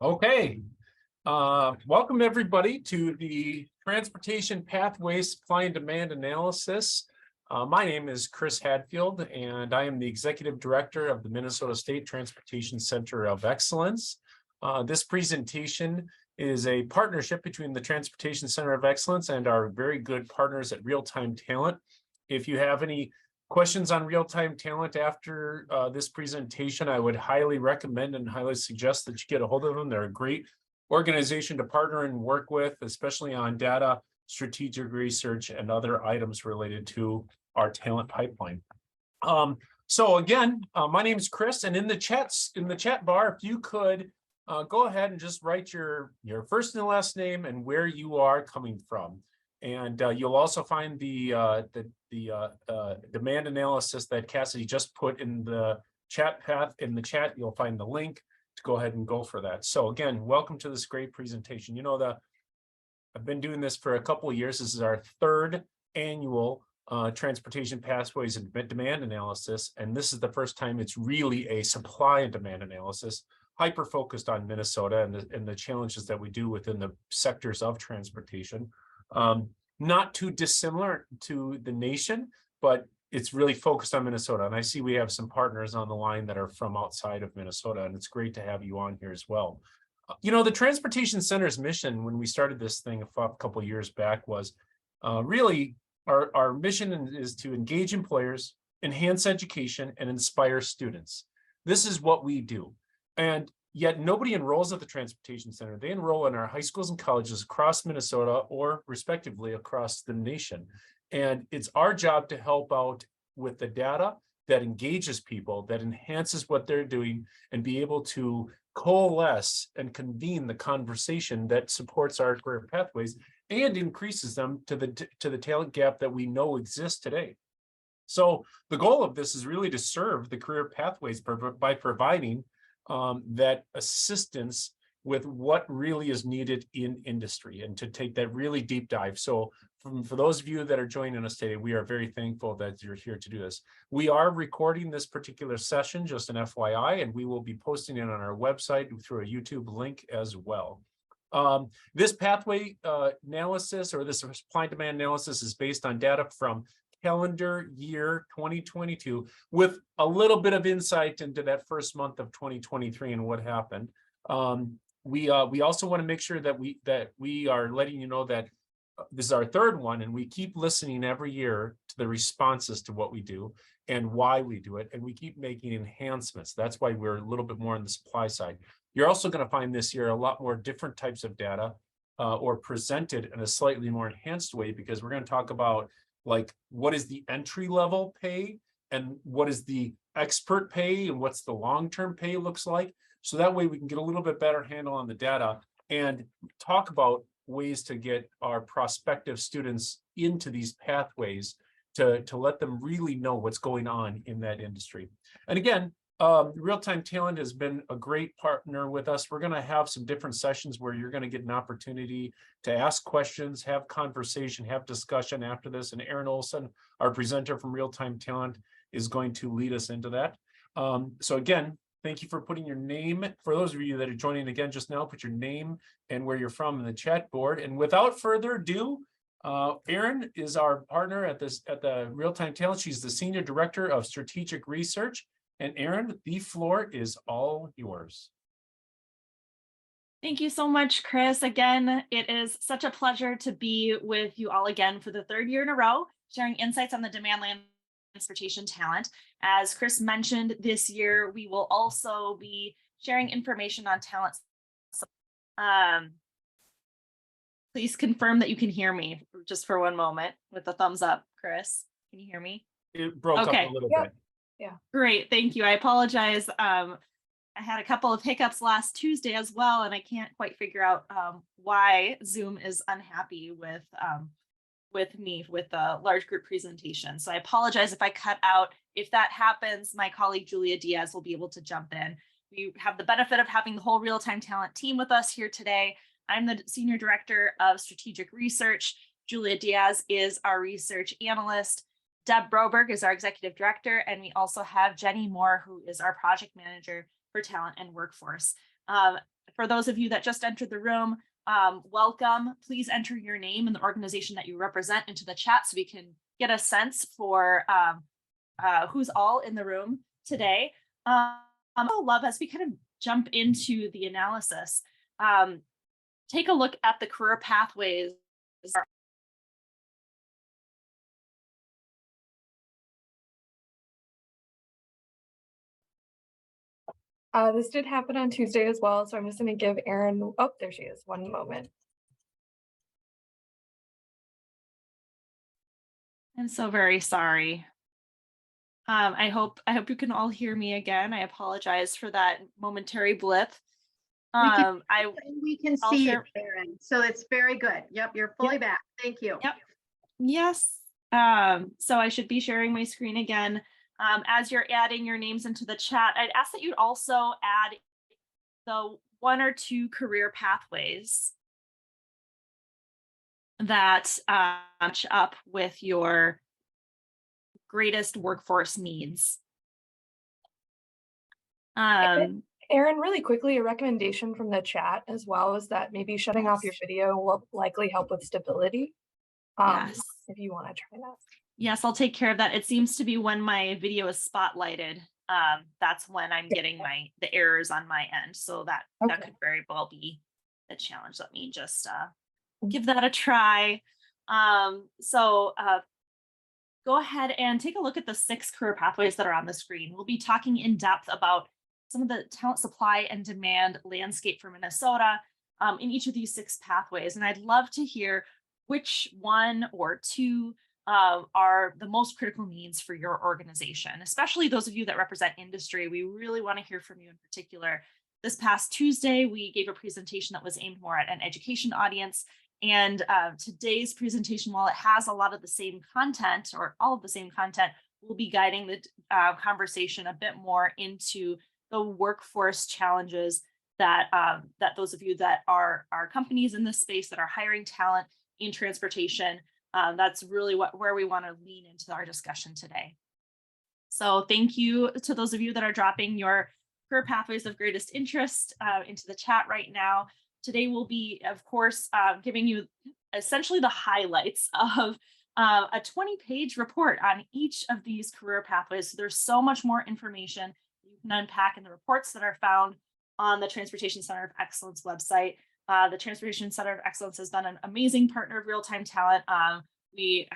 Okay, welcome everybody to the Transportation Pathway Supply and Demand Analysis. My name is Chris Hadfield, and I am the Executive Director of the Minnesota State Transportation Center of Excellence. This presentation is a partnership between the Transportation Center of Excellence and our very good partners at Real Time Talent. If you have any questions on Real Time Talent after this presentation, I would highly recommend and highly suggest that you get a hold of them. They're a great organization to partner and work with, especially on data, strategic research, and other items related to our talent pipeline. So again, my name is Chris, and in the chat bar, if you could go ahead and just write your first and last name and where you are coming from. And you'll also find the demand analysis that Cassidy just put in the chat path. In the chat, you'll find the link to go ahead and go for that. So again, welcome to this great presentation. You know, I've been doing this for a couple of years. This is our third annual transportation pathways and demand analysis. And this is the first time it's really a supply and demand analysis, hyper-focused on Minnesota and the challenges that we do within the sectors of transportation. Not too dissimilar to the nation, but it's really focused on Minnesota. And I see we have some partners on the line that are from outside of Minnesota, and it's great to have you on here as well. You know, the Transportation Center's mission when we started this thing a couple of years back was really our mission is to engage employers, enhance education, and inspire students. This is what we do. And yet nobody enrolls at the Transportation Center. They enroll in our high schools and colleges across Minnesota or respectively across the nation. And it's our job to help out with the data that engages people, that enhances what they're doing, and be able to coalesce and convene the conversation that supports our career pathways and increases them to the talent gap that we know exists today. So the goal of this is really to serve the career pathways by providing that assistance with what really is needed in industry and to take that really deep dive. So for those of you that are joining us today, we are very thankful that you're here to do this. We are recording this particular session, just an FYI, and we will be posting it on our website through a YouTube link as well. This pathway analysis or this supply and demand analysis is based on data from calendar year 2022 with a little bit of insight into that first month of 2023 and what happened. We also want to make sure that we are letting you know that this is our third one, and we keep listening every year to the responses to what we do and why we do it, and we keep making enhancements. That's why we're a little bit more on the supply side. You're also going to find this year a lot more different types of data or presented in a slightly more enhanced way, because we're going to talk about like what is the entry level pay and what is the expert pay and what's the long-term pay looks like. So that way we can get a little bit better handle on the data and talk about ways to get our prospective students into these pathways to let them really know what's going on in that industry. And again, Real Time Talent has been a great partner with us. We're going to have some different sessions where you're going to get an opportunity to ask questions, have conversation, have discussion after this. And Aaron Olson, our presenter from Real Time Talent, is going to lead us into that. So again, thank you for putting your name. For those of you that are joining again just now, put your name and where you're from in the chat board. And without further ado, Erin is our partner at the Real Time Talent. She's the Senior Director of Strategic Research. And Erin, the floor is all yours. Thank you so much, Chris. Again, it is such a pleasure to be with you all again for the third year in a row, sharing insights on the demand land transportation talent. As Chris mentioned, this year we will also be sharing information on talent. Please confirm that you can hear me just for one moment with the thumbs up, Chris. Can you hear me? It broke up a little bit. Yeah. Great. Thank you. I apologize. I had a couple of hiccups last Tuesday as well, and I can't quite figure out why Zoom is unhappy with me with a large group presentation. So I apologize if I cut out. If that happens, my colleague Julia Diaz will be able to jump in. We have the benefit of having the whole Real Time Talent team with us here today. I'm the Senior Director of Strategic Research. Julia Diaz is our research analyst. Deb Broberg is our executive director, and we also have Jenny Moore, who is our project manager for talent and workforce. for those of you that just entered the room, welcome. Please enter your name and the organization that you represent into the chat so we can get a sense for who's all in the room today. I'll love as we kind of jump into the analysis. Take a look at the career pathways. This did happen on Tuesday as well, so I'm just going to give Erin, oh, there she is, one moment. I'm so very sorry. I hope you can all hear me again. I apologize for that momentary blip. We can I'll see share- you, Erin, so it's very good. Yep, you're fully back. Thank you. Yep. Yes. So I should be sharing my screen again. As you're adding your names into the chat, I'd ask that you'd also add the 1 or 2 career pathways that match up with your greatest workforce needs. Erin, really quickly, a recommendation from the chat as well is that maybe shutting off your video will likely help with stability. Yes. If you want to try that. Yes, I'll take care of that. It seems to be when my video is spotlighted. That's when I'm getting the errors on my end. So that could very well be the challenge. Let me just give that a try. Go ahead and take a look at the 6 career pathways that are on the screen. We'll be talking in depth about some of the talent supply and demand landscape for Minnesota in each of these 6 pathways. And I'd love to hear which 1 or 2 are the most critical needs for your organization, especially those of you that represent industry. We really want to hear from you in particular. This past Tuesday, we gave a presentation that was aimed more at an education audience. And today's presentation, while it has a lot of the same content or all of the same content, will be guiding the conversation a bit more into the workforce challenges that those of you that are companies in this space that are hiring talent in transportation. That's really where we want to lean into our discussion today. So thank you to those of you that are dropping your career pathways of greatest interest into the chat right now. Today we'll be, of course, giving you essentially the highlights of a 20-page report on each of these career pathways. So there's so much more information you can unpack in the reports that are found on the Transportation Center of Excellence website. The Transportation Center of Excellence has been an amazing partner of Real-Time Talent. We've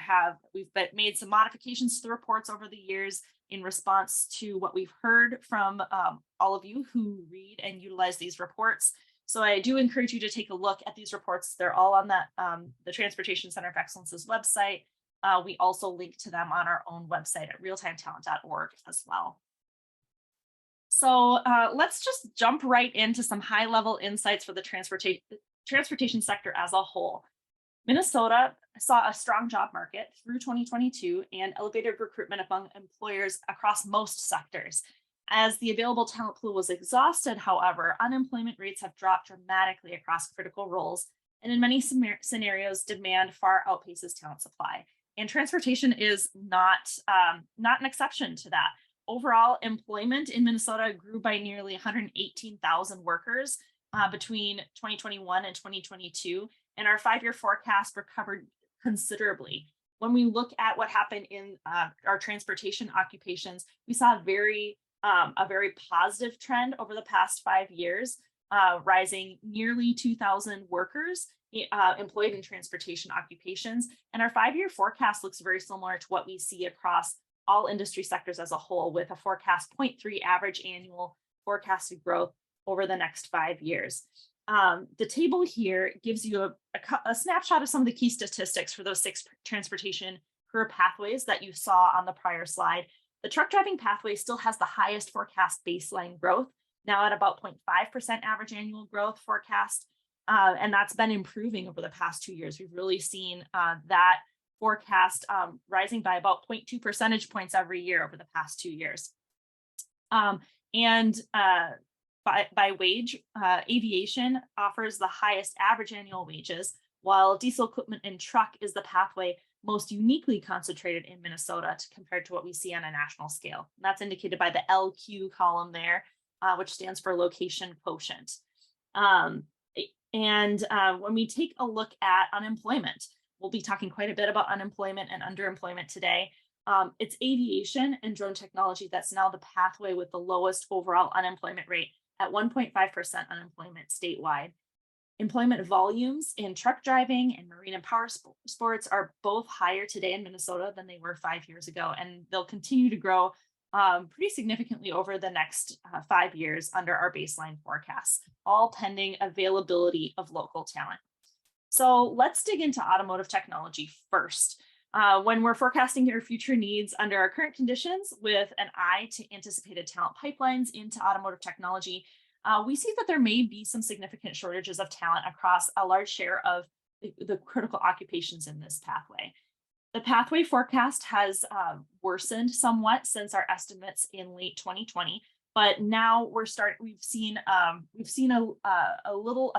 made some modifications to the reports over the years in response to what we've heard from all of you who read and utilize these reports. So I do encourage you to take a look at these reports. They're all on the Transportation Center of Excellence's website. We also link to them on our own website at realtimetalent.org as well. So let's just jump right into some high-level insights for the transportation sector as a whole. Minnesota saw a strong job market through 2022 and elevated recruitment among employers across most sectors. As the available talent pool was exhausted, however, unemployment rates have dropped dramatically across critical roles, and in many scenarios, demand far outpaces talent supply. And transportation is not an exception to that. Overall, employment in Minnesota grew by nearly 118,000 workers between 2021 and 2022, and our 5-year forecast recovered considerably. When we look at what happened in our transportation occupations, we saw a very positive trend over the past 5 years, rising nearly 2,000 workers employed in transportation occupations. And our 5-year forecast looks very similar to what we see across all industry sectors as a whole, with a forecast 0.3 average annual forecasted growth over the next 5 years. The table here gives you a snapshot of some of the key statistics for those 6 transportation career pathways that you saw on the prior slide. The truck driving pathway still has the highest forecast baseline growth, now at about 0.5% average annual growth forecast. And that's been improving over the past 2 years. We've really seen that forecast rising by about 0.2 percentage points every year over the past 2 years. By wage, aviation offers the highest average annual wages, while diesel equipment and truck is the pathway most uniquely concentrated in Minnesota compared to what we see on a national scale. And that's indicated by the LQ column there, which stands for location quotient. When we take a look at unemployment, we'll be talking quite a bit about unemployment and underemployment today. It's aviation and drone technology that's now the pathway with the lowest overall unemployment rate at 1.5% unemployment statewide. Employment volumes in truck driving and marine and power sports are both higher today in Minnesota than they were 5 years ago, and they'll continue to grow pretty significantly over the next 5 years under our baseline forecasts, all pending availability of local talent. So let's dig into automotive technology first. When we're forecasting your future needs under our current conditions with an eye to anticipated talent pipelines into automotive technology, we see that there may be some significant shortages of talent across a large share of the critical occupations in this pathway. The pathway forecast has worsened somewhat since our estimates in late 2020, but now we've seen a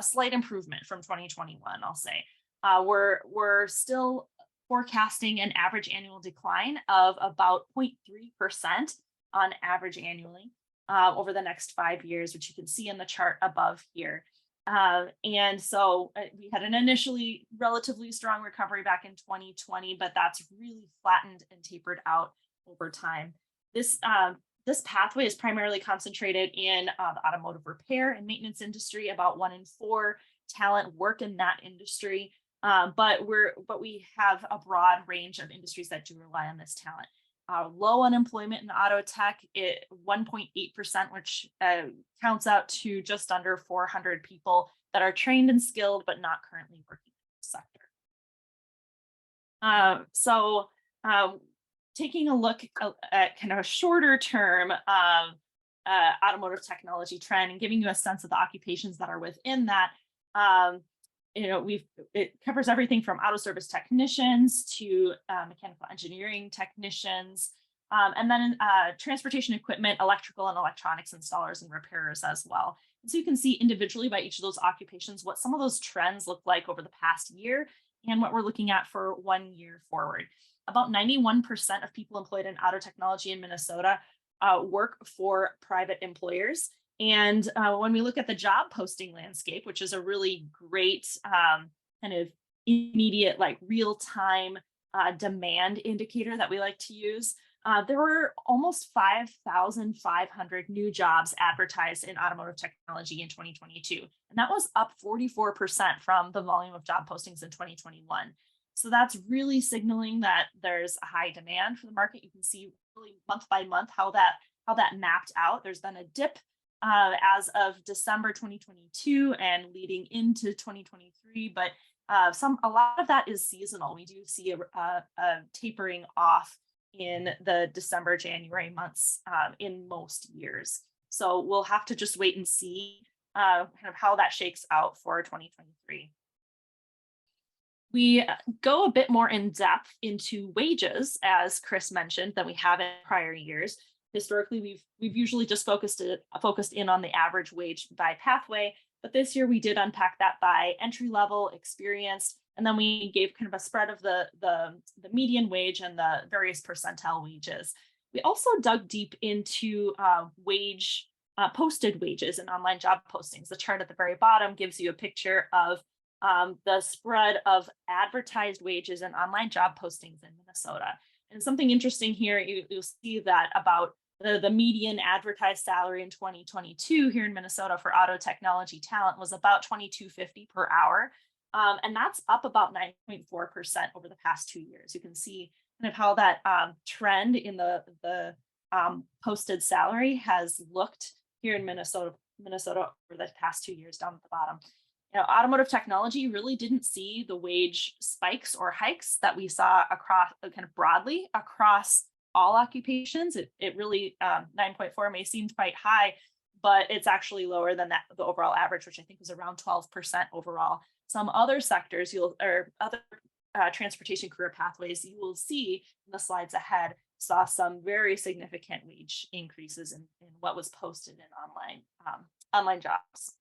slight improvement from 2021. I'll say we're still forecasting an average annual decline of about 0.3% on average annually over the next 5 years, which you can see in the chart above here. And so we had an initially relatively strong recovery back in 2020, but that's really flattened and tapered out over time. This pathway is primarily concentrated in the automotive repair and maintenance industry. About 1 in 4 talent work in that industry. But we have a broad range of industries that do rely on this talent. Low unemployment in auto tech, 1.8%, which counts out to just under 400 people that are trained and skilled, but not currently working in the sector. Taking a look at kind of a shorter term automotive technology trend and giving you a sense of the occupations that are within that, it covers everything from auto service technicians to mechanical engineering technicians, and then transportation equipment, electrical and electronics installers and repairers as well. And so you can see individually by each of those occupations what some of those trends look like over the past year and what we're looking at for 1 year forward. About 91% of people employed in auto technology in Minnesota work for private employers. And when we look at the job posting landscape, which is a really great kind of immediate, like real-time demand indicator that we like to use, there were almost 5,500 new jobs advertised in automotive technology in 2022. And that was up 44% from the volume of job postings in 2021. So that's really signaling that there's a high demand for the market. You can see really month by month how that mapped out. There's been a dip as of December 2022 and leading into 2023, but a lot of that is seasonal. We do see a tapering off in the December, January months in most years. So we'll have to just wait and see kind of how that shakes out for 2023. We go a bit more in depth into wages, as Chris mentioned, than we have in prior years. Historically, we've usually just focused in on the average wage by pathway, but this year we did unpack that by entry level, experienced, and then we gave kind of a spread of the median wage and the various percentile wages. We also dug deep into posted wages and online job postings. The chart at the very bottom gives you a picture of the spread of advertised wages and online job postings in Minnesota. And something interesting here, you'll see that about the median advertised salary in 2022 here in Minnesota for auto technology talent was about $22.50 per hour. And that's up about 9.4% over the past 2 years. You can see kind of how that trend in the posted salary has looked here in Minnesota over the past 2 years down at the bottom. Automotive technology really didn't see the wage spikes or hikes that we saw across kind of broadly across all occupations. It really 9.4 may seem quite high, but it's actually lower than the overall average, which I think was around 12% overall. Some other sectors other transportation career pathways you will see in the slides ahead saw some very significant wage increases in what was posted in online jobs.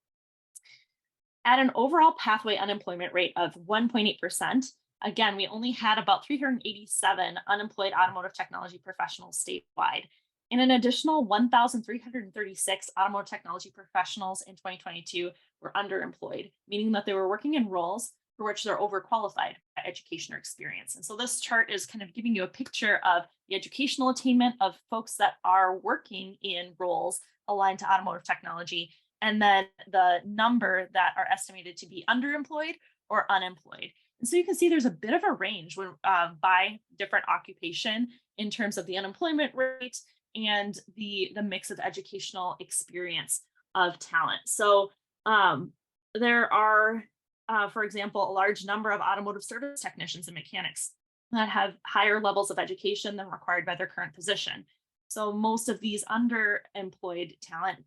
At an overall pathway unemployment rate of 1.8%, again, we only had about 387 unemployed automotive technology professionals statewide. And an additional 1,336 automotive technology professionals in 2022 were underemployed, meaning that they were working in roles for which they're overqualified by education or experience. And so this chart is kind of giving you a picture of the educational attainment of folks that are working in roles aligned to automotive technology, and then the number that are estimated to be underemployed or unemployed. And so you can see there's a bit of a range when, by different occupation in terms of the unemployment rate and the mix of educational experience of talent. So there are, for example, a large number of automotive service technicians and mechanics that have higher levels of education than required by their current position. So most of these underemployed talent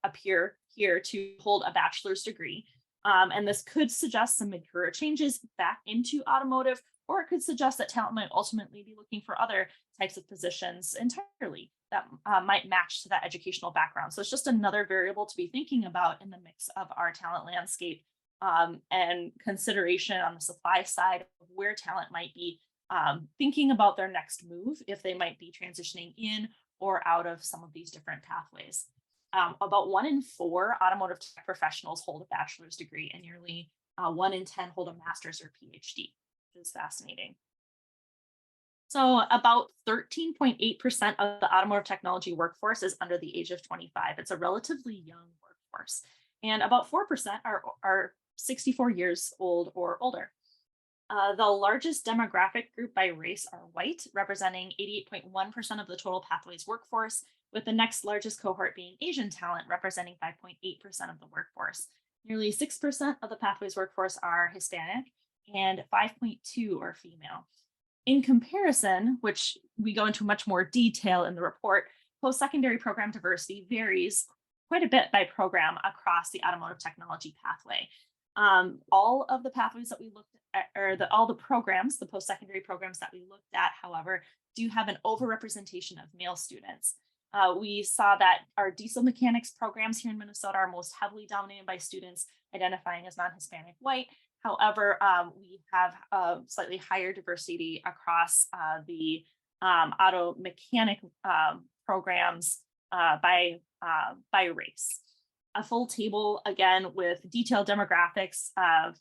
appear here to hold a bachelor's degree. And this could suggest some mid-career changes back into automotive, or it could suggest that talent might ultimately be looking for other types of positions entirely that might match to that educational background. So it's just another variable to be thinking about in the mix of our talent landscape, and consideration on the supply side of where talent might be thinking about their next move, if they might be transitioning in or out of some of these different pathways. About 1 in 4 automotive tech professionals hold a bachelor's degree, and nearly 1 in 10 hold a master's or PhD, which is fascinating. So about 13.8% of the automotive technology workforce is under the age of 25. It's a relatively young workforce. And about 4% are 64 years old or older. The largest demographic group by race are white, representing 88.1% of the total Pathways workforce, with the next largest cohort being Asian talent, representing 5.8% of the workforce. Nearly 6% of the Pathways workforce are Hispanic, and 5.2% are female. In comparison, which we go into much more detail in the report, post-secondary program diversity varies quite a bit by program across the automotive technology pathway. All of the pathways that we looked at, or all the programs, the post-secondary programs that we looked at, however, do have an overrepresentation of male students. We saw that our diesel mechanics programs here in Minnesota are most heavily dominated by students identifying as non-Hispanic white. However, we have a slightly higher diversity across the auto mechanic programs by race. A full table, again, with detailed demographics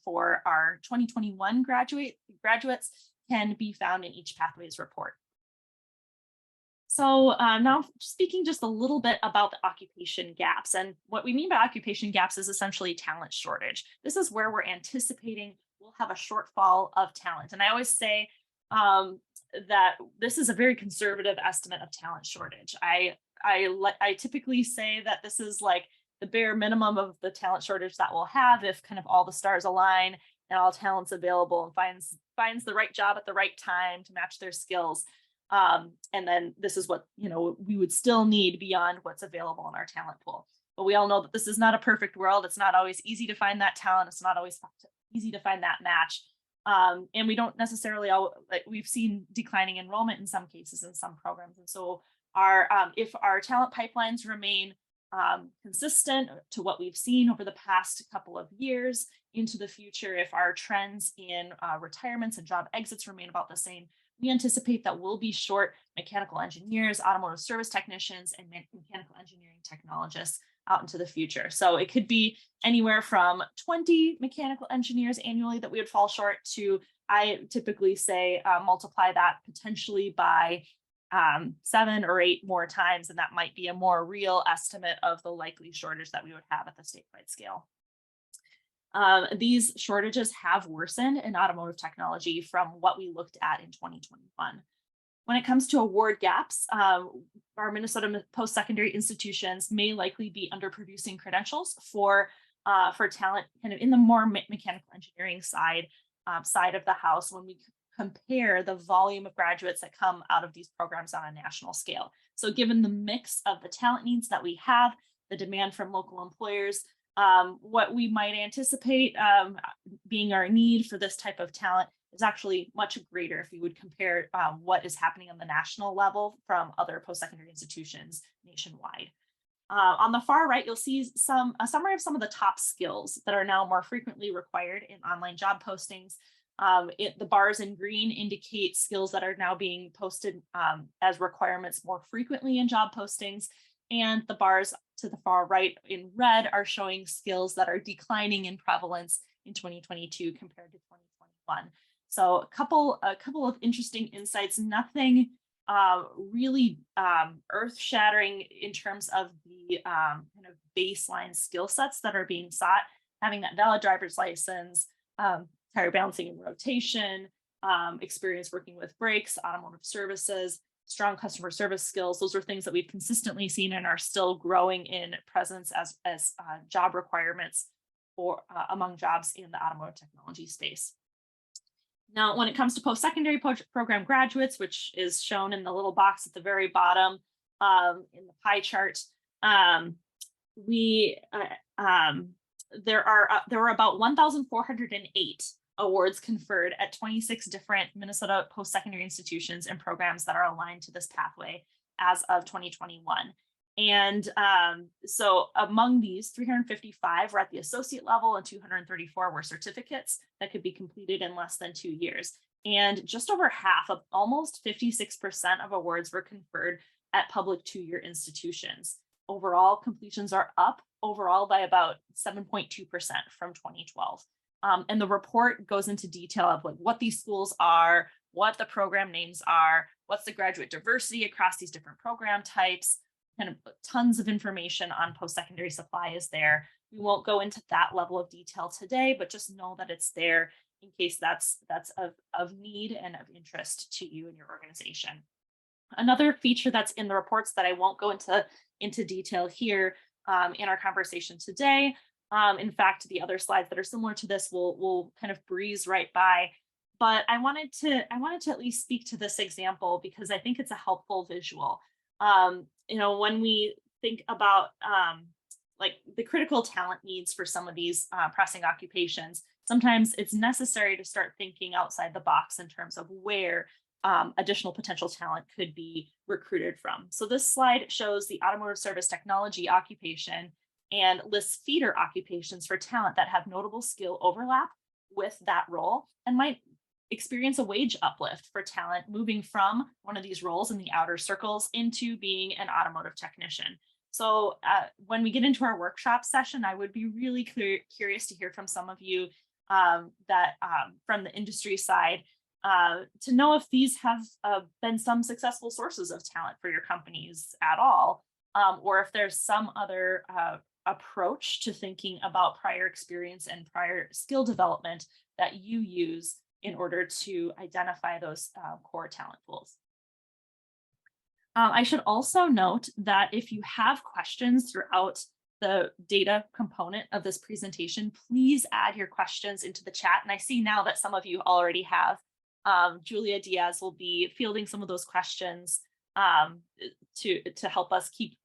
for our 2021 graduates can be found in each Pathways report. So now speaking just a little bit about the occupation gaps, and what we mean by occupation gaps is essentially talent shortage. This is where we're anticipating we'll have a shortfall of talent. And I always say that this is a very conservative estimate of talent shortage. I typically say that this is like the bare minimum of the talent shortage that we'll have if kind of all the stars align and all talent's available and finds the right job at the right time to match their skills. And then this is what, we would still need beyond what's available in our talent pool. But we all know that this is not a perfect world. It's not always easy to find that talent. It's not always easy to find that match. And we don't necessarily, we've seen declining enrollment in some cases in some programs. And so if our talent pipelines remain consistent to what we've seen over the past couple of years into the future, if our trends in retirements and job exits remain about the same, we anticipate that we'll be short mechanical engineers, automotive service technicians, and mechanical engineering technologists out into the future. So it could be anywhere from 20 mechanical engineers annually that we would fall short to, I typically say, multiply that potentially by 7 or 8 more times, and that might be a more real estimate of the likely shortage that we would have at the statewide scale. These shortages have worsened in automotive technology from what we looked at in 2021. When it comes to award gaps, our Minnesota post-secondary institutions may likely be underproducing credentials for talent kind of in the more mechanical engineering side of the house when we compare the volume of graduates that come out of these programs on a national scale. So given the mix of the talent needs that we have, the demand from local employers, what we might anticipate being our need for this type of talent is actually much greater if we would compare what is happening on the national level from other post-secondary institutions nationwide. On the far right, you'll see a summary of some of the top skills that are now more frequently required in online job postings. The bars in green indicate skills that are now being posted as requirements more frequently in job postings. And the bars to the far right in red are showing skills that are declining in prevalence in 2022 compared to 2021. So a couple of interesting insights, nothing really earth-shattering in terms of the kind of baseline skill sets that are being sought. Having that valid driver's license, tire balancing and rotation, experience working with brakes, automotive services, strong customer service skills. Those are things that we've consistently seen and are still growing in presence as job requirements for among jobs in the automotive technology space. Now, when it comes to post-secondary program graduates, which is shown in the little box at the very bottom in the pie chart, there were about 1,408 awards conferred at 26 different Minnesota post-secondary institutions and programs that are aligned to this pathway as of 2021. And so among these, 355 were at the associate level and 234 were certificates that could be completed in less than 2 years. And just over half, of almost 56% of awards were conferred at public 2-year institutions. Overall, completions are up overall by about 7.2% from 2012. And the report goes into detail of like what these schools are, what the program names are, what's the graduate diversity across these different program types, kind of tons of information on post-secondary supply is there. We won't go into that level of detail today, but just know that it's there in case that's of need and of interest to you and your organization. Another feature that's in the reports that I won't go into detail here in our conversation today. In fact, the other slides that are similar to this will kind of breeze right by. But I wanted to at least speak to this example because I think it's a helpful visual. When we think about like the critical talent needs for some of these pressing occupations, sometimes it's necessary to start thinking outside the box in terms of where additional potential talent could be recruited from. So this slide shows the automotive service technology occupation and lists feeder occupations for talent that have notable skill overlap with that role and might experience a wage uplift for talent moving from one of these roles in the outer circles into being an automotive technician. So when we get into our workshop session, I would be really curious to hear from some of you that from the industry side to know if these have been some successful sources of talent for your companies at all, or if there's some other approach to thinking about prior experience and prior skill development that you use in order to identify those core talent pools. I should also note that if you have questions throughout the data component of this presentation, please add your questions into the chat. And I see now that some of you already have. Julia Diaz will be fielding some of those questions to help us keep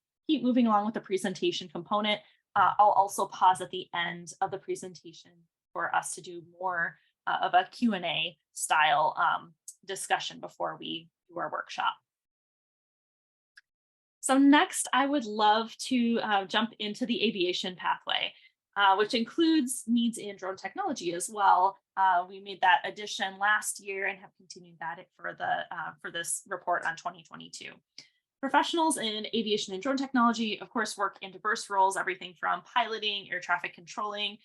moving along with the presentation component. I'll also pause at the end of the presentation for us to do more of a Q&A style discussion before we do our workshop. So next, I would love to jump into the aviation pathway, which includes needs in drone technology as well. We made that addition last year and have continued that for this report on 2022. Professionals in aviation and drone technology, of course, work in diverse roles, everything from piloting, air traffic controlling,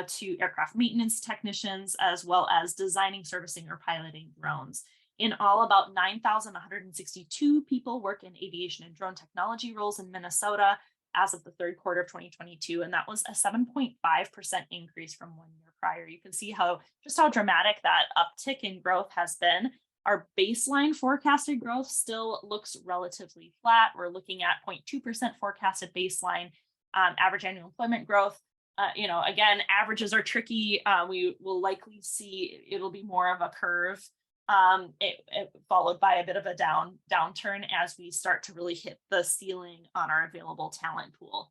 to aircraft maintenance technicians, as well as designing, servicing, or piloting drones. In all, about 9,162 people work in aviation and drone technology roles in Minnesota as of the third quarter of 2022, and that was a 7.5% increase from 1 year prior. You can see just how dramatic that uptick in growth has been. Our baseline forecasted growth still looks relatively flat. We're looking at 0.2% forecasted baseline average annual employment growth. Again, averages are tricky. We will likely see it'll be more of a curve, followed by a bit of a downturn as we start to really hit the ceiling on our available talent pool.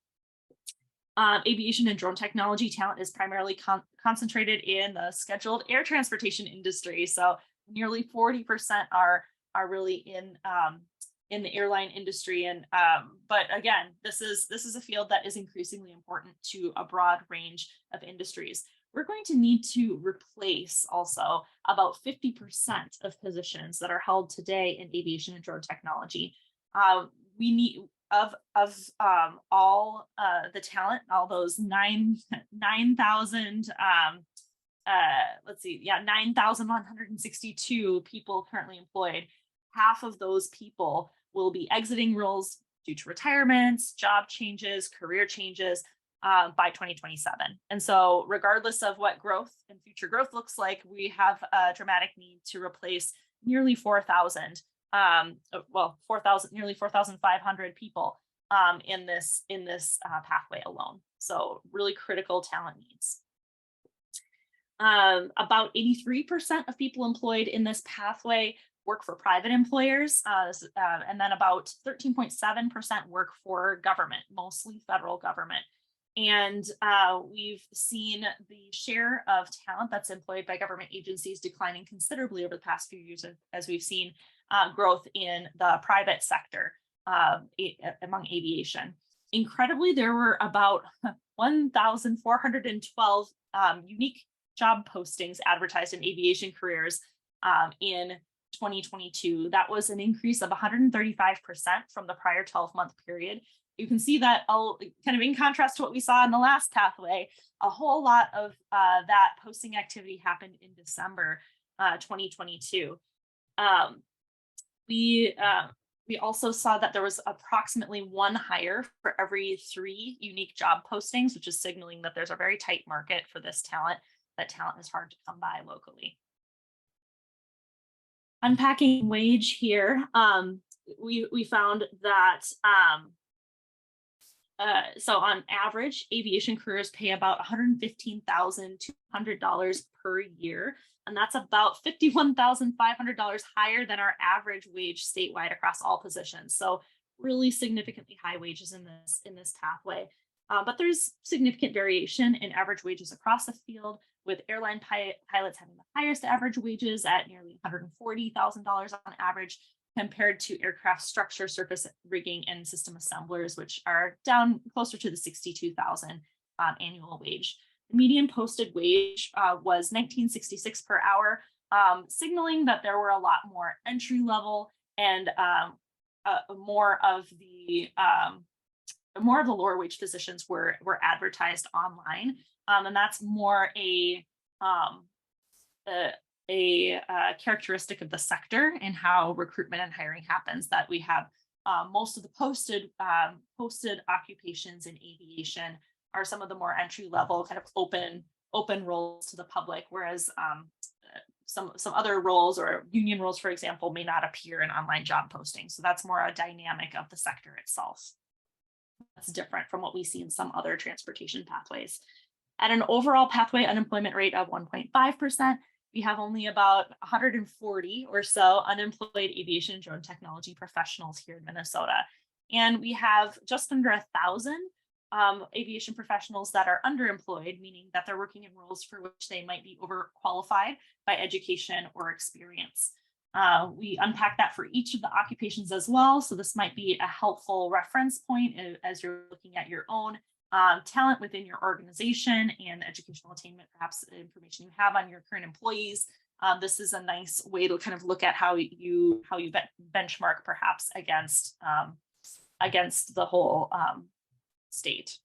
Aviation and drone technology talent is primarily concentrated in the scheduled air transportation industry. So nearly 40% are really in the airline industry. And but again, this is a field that is increasingly important to a broad range of industries. we're going to need to replace also about 50% of positions that are held today in aviation and drone technology. We need of all the talent, all those 9,000 let's see, yeah, 9,162 people currently employed. Half of those people will be exiting roles due to retirements, job changes, career changes by 2027. And so regardless of what growth and future growth looks like, we have a dramatic need to replace nearly 4,000, nearly 4,500 people in this pathway alone. So really critical talent needs. About 83% of people employed in this pathway work for private employers, and then about 13.7% work for government, mostly federal government. And we've seen the share of talent that's employed by government agencies declining considerably over the past few years, as we've seen growth in the private sector among aviation. Incredibly, there were about 1,412 unique job postings advertised in aviation careers in 2022. That was an increase of 135% from the prior 12-month period. You can see that kind of in contrast to what we saw in the last pathway, a whole lot of that posting activity happened in December 2022. We also saw that there was approximately one hire for every 3 unique job postings, which is signaling that there's a very tight market for this talent. That talent is hard to come by locally. Unpacking wage here, we found that so on average, aviation careers pay about $115,200 per year, and that's about $51,500 higher than our average wage statewide across all positions. So really significantly high wages in this pathway. But there's significant variation in average wages across the field, with airline pilots having the highest average wages at nearly $140,000 on average, compared to aircraft structure, surface rigging, and system assemblers, which are down closer to the $62,000 annual wage. The median posted wage was $19.66 per hour, signaling that there were a lot more entry level and more of the lower wage positions were advertised online, and that's more a characteristic of the sector and how recruitment and hiring happens. That we have most of the posted occupations in aviation are some of the more entry level, kind of open roles to the public, whereas some other roles or union roles, for example, may not appear in online job postings. So that's more a dynamic of the sector itself. That's different from what we see in some other transportation pathways. At an overall pathway unemployment rate of 1.5%, we have only about 140 or so unemployed aviation and drone technology professionals here in Minnesota. And we have just under 1,000 aviation professionals that are underemployed, meaning that they're working in roles for which they might be overqualified by education or experience. We unpack that for each of the occupations as well. So this might be a helpful reference point as you're looking at your own talent within your organization and educational attainment, perhaps information you have on your current employees. This is a nice way to kind of look at how you benchmark perhaps against the whole state.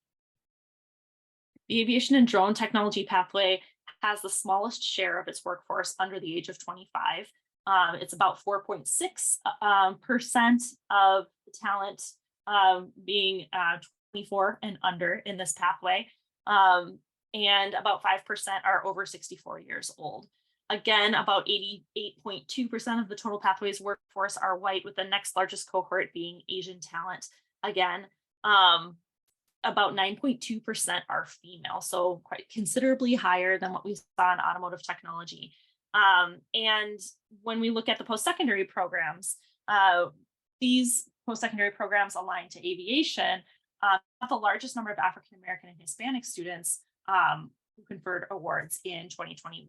The aviation and drone technology pathway has the smallest share of its workforce under the age of 25. It's about 4.6% of the talent being 24 and under in this pathway, and about 5% are over 64 years old. Again, about 88.2% of the total pathways workforce are white, with the next largest cohort being Asian talent. Again, about 9.2% are female, so quite considerably higher than what we saw in automotive technology. And when we look at the post-secondary programs, these post-secondary programs aligned to aviation have the largest number of African American and Hispanic students who conferred awards in 2021.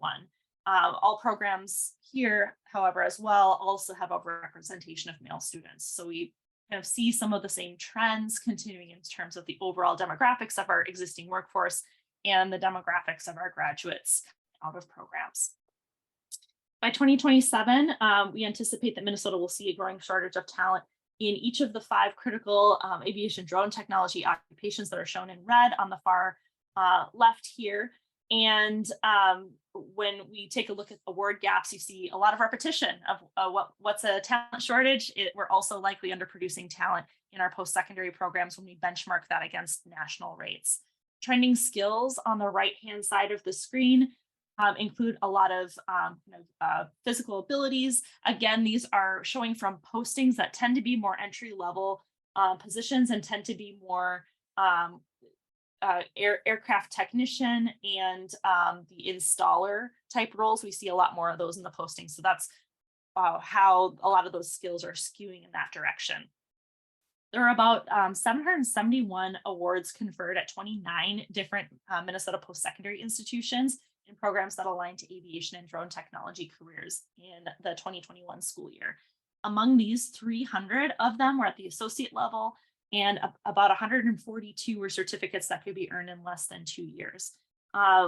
All programs here, however, as well, also have a representation of male students. So we kind of see some of the same trends continuing in terms of the overall demographics of our existing workforce and the demographics of our graduates out of programs. By 2027, we anticipate that Minnesota will see a growing shortage of talent in each of the 5 critical aviation drone technology occupations that are shown in red on the far left here. And when we take a look at award gaps, you see a lot of repetition of what's a talent shortage. We're also likely underproducing talent in our post-secondary programs when we benchmark that against national rates. Trending skills on the right-hand side of the screen include a lot of physical abilities. Again, these are showing from postings that tend to be more entry-level positions and tend to be more aircraft technician and the installer type roles. We see a lot more of those in the postings. So that's how a lot of those skills are skewing in that direction. There are about 771 awards conferred at 29 different Minnesota post-secondary institutions in programs that align to aviation and drone technology careers in the 2021 school year. Among these, 300 of them were at the associate level, and about 142 were certificates that could be earned in less than 2 years.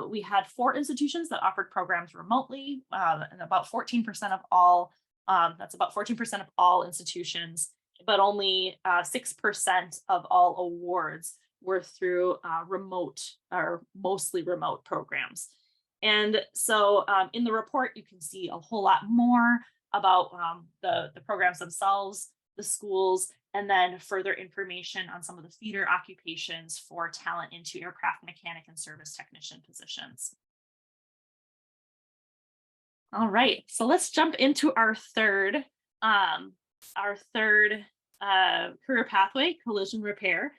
We had 4 institutions that offered programs remotely, and about 14% of all, that's about 14% of all institutions, but only 6% of all awards were through remote or mostly remote programs. And so in the report, you can see a whole lot more about the programs themselves, the schools, and then further information on some of the feeder occupations for talent into aircraft mechanic and service technician positions. All right, so let's jump into our third career pathway, collision repair.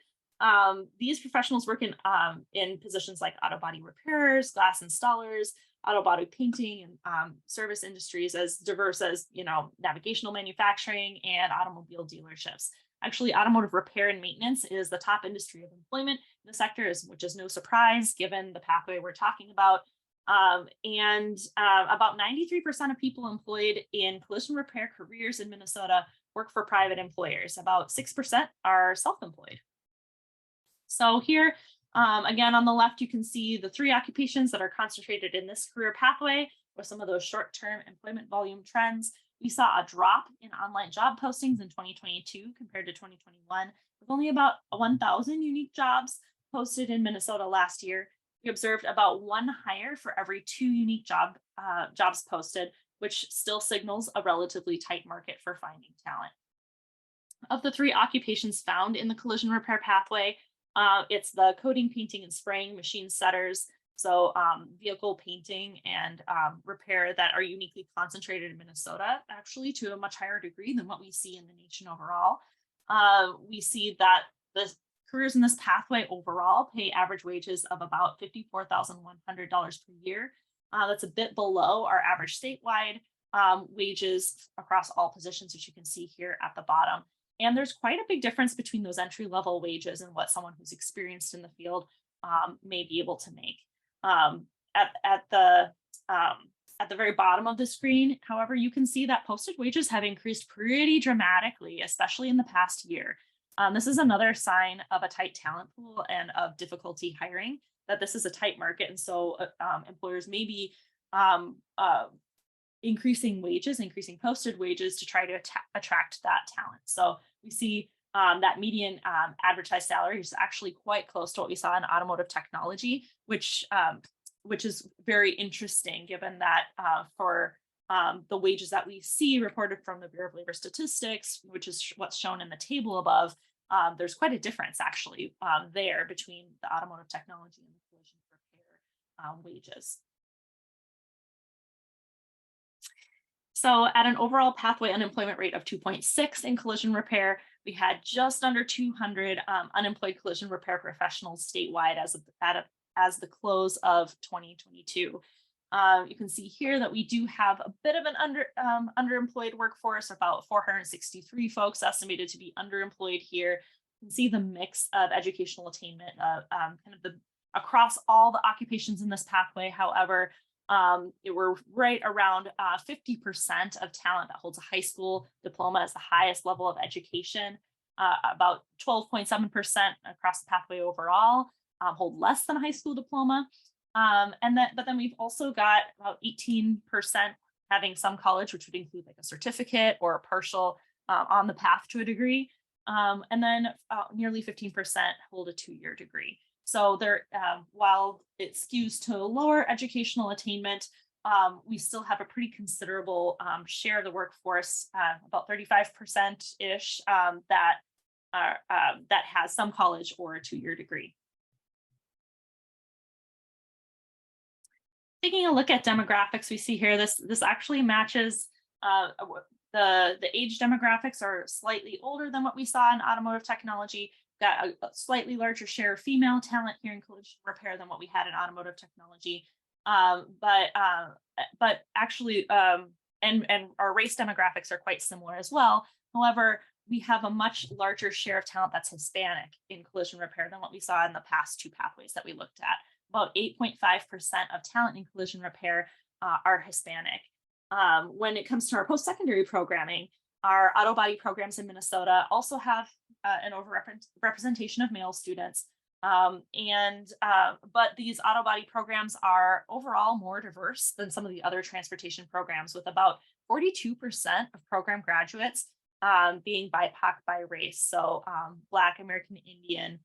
These professionals work in positions like auto body repairers, glass installers, auto body painting, and service industries as diverse as, navigational manufacturing and automobile dealerships. Actually, automotive repair and maintenance is the top industry of employment in the sector, which is no surprise given the pathway we're talking about. About 93% of people employed in collision repair careers in Minnesota work for private employers. About 6% are self-employed. So here, again, on the left, you can see the 3 occupations that are concentrated in this career pathway with some of those short-term employment volume trends. We saw a drop in online job postings in 2022 compared to 2021, with only about 1,000 unique jobs posted in Minnesota last year. We observed about 1 hire for every 2 unique jobs posted, which still signals a relatively tight market for finding talent. Of the 3 occupations found in the collision repair pathway, it's the coating, painting, and spraying machine setters. So vehicle painting and repair that are uniquely concentrated in Minnesota, actually to a much higher degree than what we see in the nation overall. We see that the careers in this pathway overall pay average wages of about $54,100 per year. That's a bit below our average statewide wages across all positions, which you can see here at the bottom. And there's quite a big difference between those entry-level wages and what someone who's experienced in the field may be able to make. At the very bottom of the screen, however, you can see that posted wages have increased pretty dramatically, especially in the past year. This is another sign of a tight talent pool and of difficulty hiring, that this is a tight market. And so employers may be increasing posted wages to try to attract that talent. So we see that median advertised salary is actually quite close to what we saw in automotive technology, which is very interesting given that for the wages that we see reported from the Bureau of Labor Statistics, which is what's shown in the table above, there's quite a difference actually there between the automotive technology and the collision repair wages. So at an overall pathway unemployment rate of 2.6 in collision repair, we had just under 200 unemployed collision repair professionals statewide as the close of 2022. You can see here that we do have a bit of an underemployed workforce, about 463 folks estimated to be underemployed here. You can see the mix of educational attainment across all the occupations in this pathway. However, we're right around 50% of talent that holds a high school diploma as the highest level of education, about 12.7% across the pathway overall, hold less than a high school diploma. But then we've also got about 18% having some college, which would include like a certificate or a partial on the path to a degree. And then nearly 15% hold a 2-year degree. So there, while it skews to lower educational attainment, we still have a pretty considerable share of the workforce, about 35%-ish, that has some college or a 2-year degree. Taking a look at demographics, we see here this actually matches the age demographics are slightly older than what we saw in automotive technology. Got a slightly larger share of female talent here in collision repair than what we had in automotive technology. But actually, and our race demographics are quite similar as well. However, we have a much larger share of talent that's Hispanic in collision repair than what we saw in the past 2 pathways that we looked at. About 8.5% of talent in collision repair are Hispanic. When it comes to our post-secondary programming, our auto body programs in Minnesota also have an overrepresentation of male students. But these auto body programs are overall more diverse than some of the other transportation programs, with about 42% of program graduates being BIPOC by race. So Black, American Indian,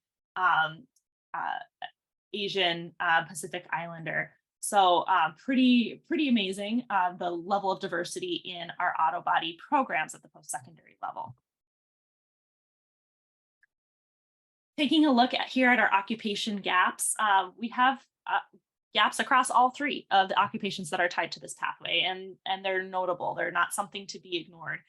Asian, Pacific Islander. So pretty amazing, the level of diversity in our auto body programs at the post-secondary level. Taking a look at here at our occupation gaps, we have gaps across all 3 of the occupations that are tied to this pathway, and they're notable. They're not something to be ignored.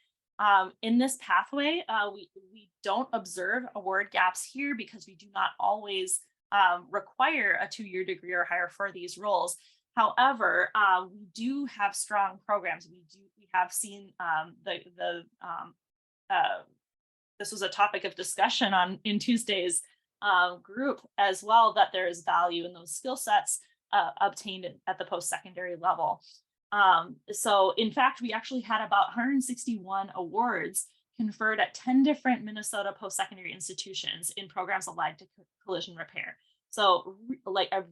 In this pathway, we don't observe award gaps here because we do not always require a 2-year degree or higher for these roles. However, we do have strong programs. We have seen this was a topic of discussion in Tuesday's group as well, that there is value in those skill sets obtained at the post-secondary level. So in fact, we actually had about 161 awards conferred at 10 different Minnesota post-secondary institutions in programs allied to collision repair. So like a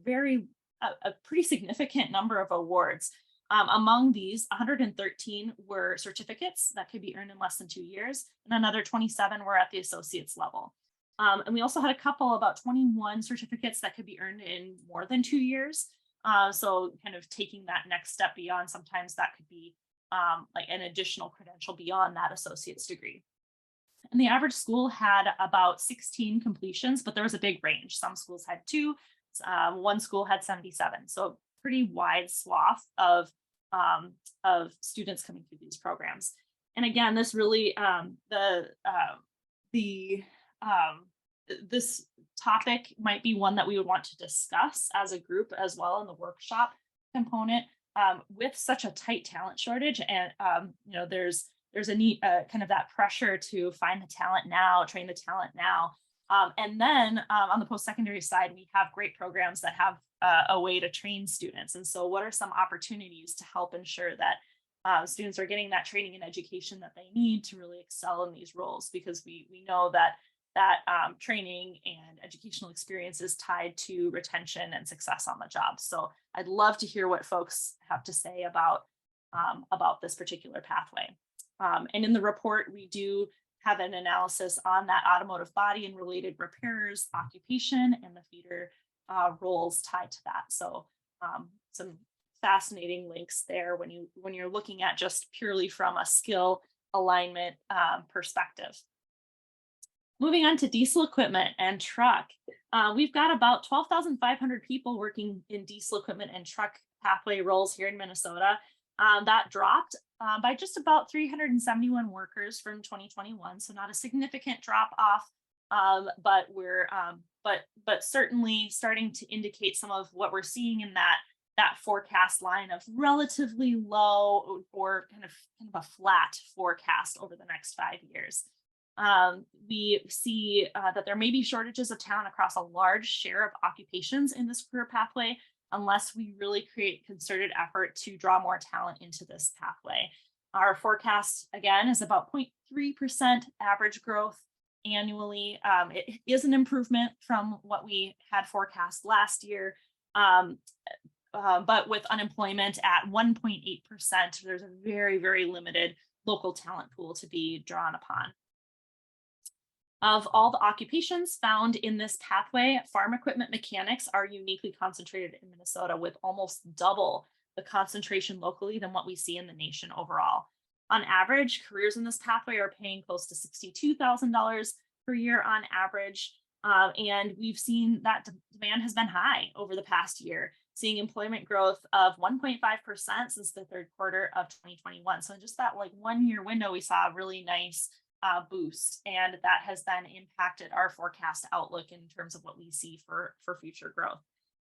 pretty significant number of awards. Among these, 113 were certificates that could be earned in less than 2 years, and another 27 were at the associate's level. And we also had a couple, about 21 certificates that could be earned in more than 2 years. So kind of taking that next step beyond, sometimes that could be like an additional credential beyond that associate's degree. And the average school had about 16 completions, but there was a big range. Some schools had 2, one school had 77. So pretty wide swath of students coming through these programs. And again, this really, this topic might be one that we would want to discuss as a group as well in the workshop component, with such a tight talent shortage. And there's a need, kind of that pressure to find the talent now, train the talent now. And then on the post-secondary side, we have great programs that have a way to train students. And so what are some opportunities to help ensure that students are getting that training and education that they need to really excel in these roles? Because we know that training and educational experience is tied to retention and success on the job. So I'd love to hear what folks have to say about this particular pathway. And in the report, we do have an analysis on that automotive body and related repairers occupation and the feeder roles tied to that. So some fascinating links there when you're looking at just purely from a skill alignment perspective. Moving on to diesel equipment and truck, we've got about 12,500 people working in diesel equipment and truck pathway roles here in Minnesota. That dropped by just about 371 workers from 2021, so not a significant drop off, but we're but certainly starting to indicate some of what we're seeing in that forecast line of relatively low or kind of a flat forecast over the next 5 years. We see that there may be shortages of talent across a large share of occupations in this career pathway, unless we really create concerted effort to draw more talent into this pathway. Our forecast, again, is about 0.3% average growth annually. It is an improvement from what we had forecast last year. But with unemployment at 1.8%, there's a very, very limited local talent pool to be drawn upon. Of all the occupations found in this pathway, farm equipment mechanics are uniquely concentrated in Minnesota, with almost double the concentration locally than what we see in the nation overall. On average, careers in this pathway are paying close to $62,000 per year on average. And we've seen that demand has been high over the past year, seeing employment growth of 1.5% since the third quarter of 2021. So in just that 1 year window, we saw a really nice boost, and that has then impacted our forecast outlook in terms of what we see for future growth.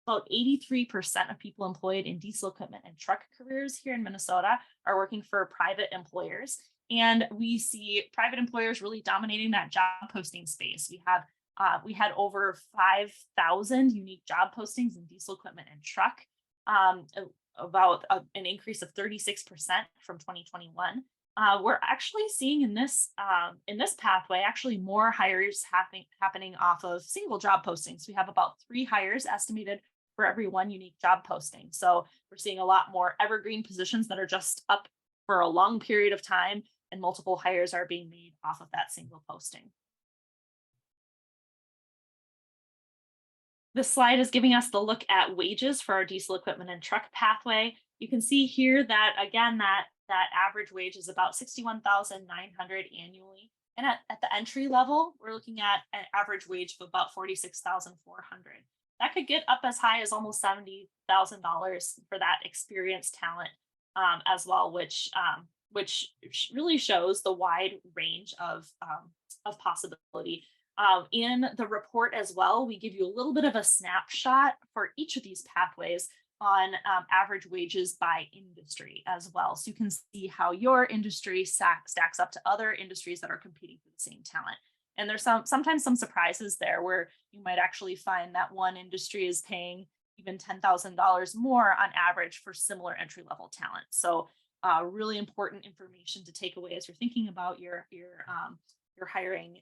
About 83% of people employed in diesel equipment and truck careers here in Minnesota are working for private employers. And we see private employers really dominating that job posting space. We had over 5,000 unique job postings in diesel equipment and truck, about an increase of 36% from 2021. We're actually seeing in this pathway actually more hires happening off of single job postings. We have about 3 hires estimated for every 1 unique job posting. So we're seeing a lot more evergreen positions that are just up for a long period of time, and multiple hires are being made off of that single posting. This slide is giving us the look at wages for our diesel equipment and truck pathway. You can see here that, again, that average wage is about $61,900 annually. And at the entry level, we're looking at an average wage of about $46,400. That could get up as high as almost $70,000 for that experienced talent as well, which really shows the wide range of possibility. In the report as well, we give you a little bit of a snapshot for each of these pathways on average wages by industry as well. So you can see how your industry stacks up to other industries that are competing for the same talent. And there's sometimes some surprises there where you might actually find that one industry is paying even $10,000 more on average for similar entry-level talent. So really important information to take away as you're thinking about your hiring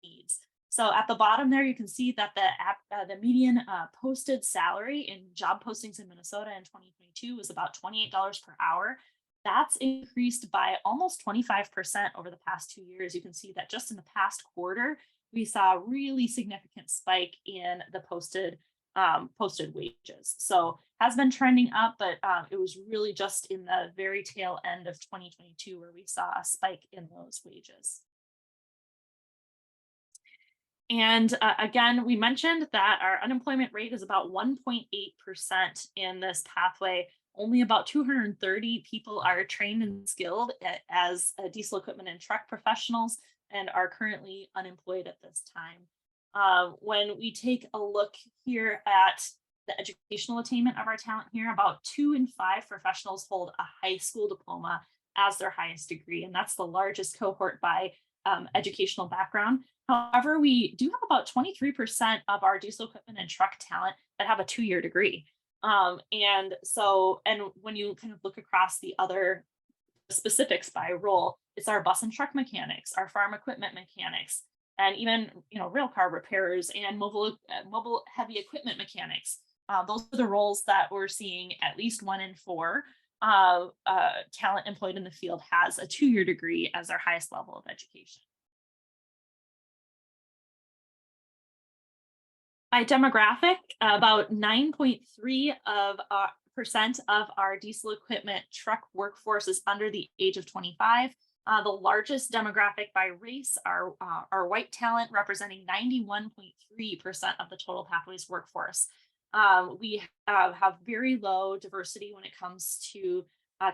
needs. So at the bottom there, you can see that the median posted salary in job postings in Minnesota in 2022 was about $28 per hour. That's increased by almost 25% over the past 2 years. You can see that just in the past quarter, we saw a really significant spike in the posted wages. So has been trending up, but it was really just in the very tail end of 2022 where we saw a spike in those wages. And again, we mentioned that our unemployment rate is about 1.8% in this pathway. Only about 230 people are trained and skilled as diesel equipment and truck professionals and are currently unemployed at this time. When we take a look here at the educational attainment of our talent here, about 2 in 5 professionals hold a high school diploma as their highest degree, and that's the largest cohort by educational background. However, we do have about 23% of our diesel equipment and truck talent that have a 2-year degree. And when you kind of look across the other specifics by role, it's our bus and truck mechanics, our farm equipment mechanics, and even rail car repairers and mobile heavy equipment mechanics. Those are the roles that we're seeing at least 1 in 4 talent employed in the field has a 2-year degree as their highest level of education. By demographic, about 9.3% of our diesel equipment truck workforce is under the age of 25. The largest demographic by race are white talent, representing 91.3% of the total pathways workforce. We have very low diversity when it comes to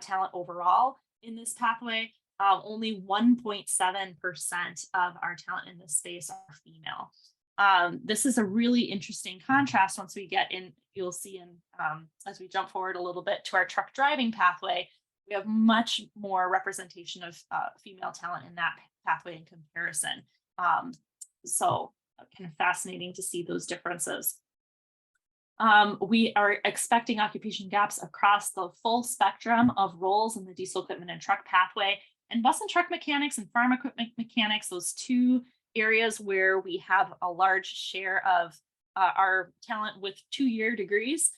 talent overall in this pathway. Only 1.7% of our talent in this space are female. This is a really interesting contrast once we get in, you'll see as we jump forward a little bit to our truck driving pathway, we have much more representation of female talent in that pathway in comparison. So kind of fascinating to see those differences. We are expecting occupation gaps across the full spectrum of roles in the diesel equipment and truck pathway, and bus and truck mechanics and farm equipment mechanics, those two areas where we have a large share of our talent with 2-year degrees,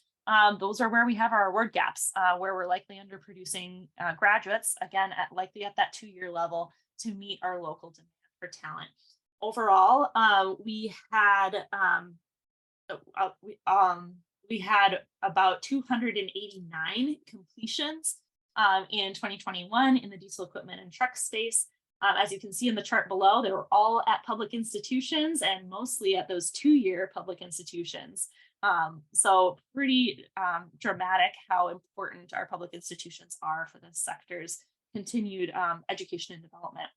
those are where we have our award gaps, where we're likely underproducing graduates, again, likely at that 2-year level to meet our local demand for talent. Overall, we had about 289 completions in 2021 in the diesel equipment and truck space. As you can see in the chart below, they were all at public institutions and mostly at those 2-year public institutions. So pretty dramatic how important our public institutions are for this sector's continued education and development.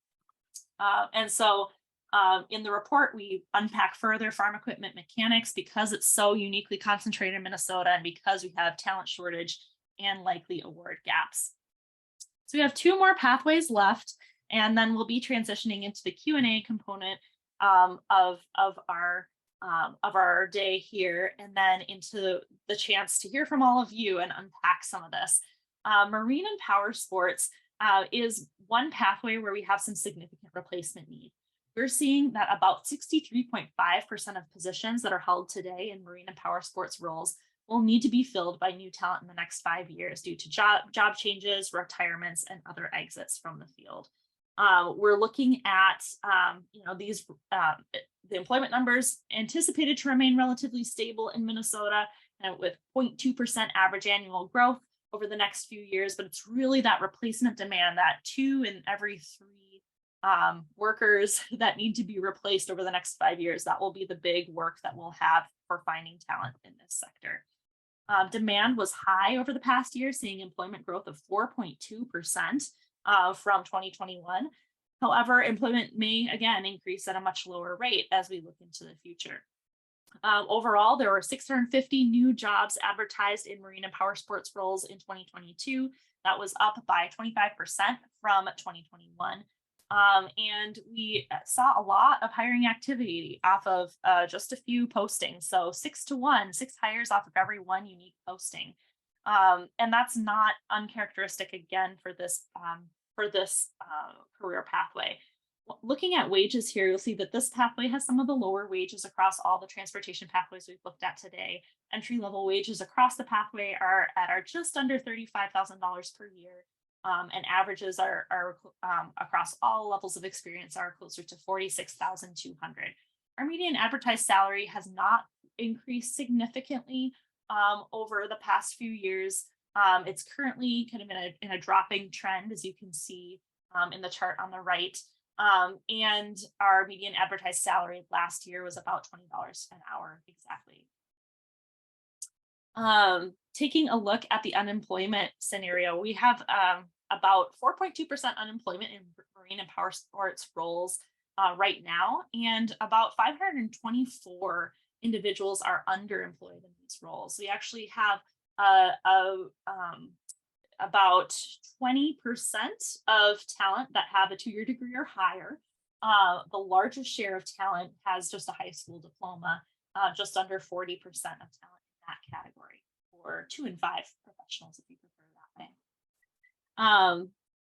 In the report, we unpack further farm equipment mechanics because it's so uniquely concentrated in Minnesota and because we have talent shortage and likely award gaps. So we have 2 more pathways left, and then we'll be transitioning into the Q&A component of our day here, and then into the chance to hear from all of you and unpack some of this. Marine and power sports is one pathway where we have some significant replacement need. We're seeing that about 63.5% of positions that are held today in marine and power sports roles will need to be filled by new talent in the next 5 years due to job changes, retirements, and other exits from the field. We're looking at the employment numbers anticipated to remain relatively stable in Minnesota with 0.2% average annual growth over the next few years, but it's really that replacement demand, that 2 in every 3 workers that need to be replaced over the next 5 years. That will be the big work that we'll have for finding talent in this sector. Demand was high over the past year, seeing employment growth of 4.2% from 2021. However, employment may again increase at a much lower rate as we look into the future. Overall, there were 650 new jobs advertised in marine and power sports roles in 2022. That was up by 25% from 2021. And we saw a lot of hiring activity off of just a few postings. So 6 to 1, 6 hires off of every 1 unique posting. And that's not uncharacteristic again for this career pathway. Looking at wages here, you'll see that this pathway has some of the lower wages across all the transportation pathways we've looked at today. Entry-level wages across the pathway are just under $35,000 per year. And averages are across all levels of experience are closer to $46,200. Our median advertised salary has not increased significantly over the past few years. It's currently kind of in a dropping trend, as you can see in the chart on the right. And our median advertised salary last year was about $20 an hour exactly. Taking a look at the unemployment scenario, we have about 4.2% unemployment in marine and power sports roles right now, and about 524 individuals are underemployed in these roles. We actually have about 20% of talent that have a 2-year degree or higher. The largest share of talent has just a high school diploma, just under 40% of talent in that category, or 2 in 5 professionals if you prefer that way.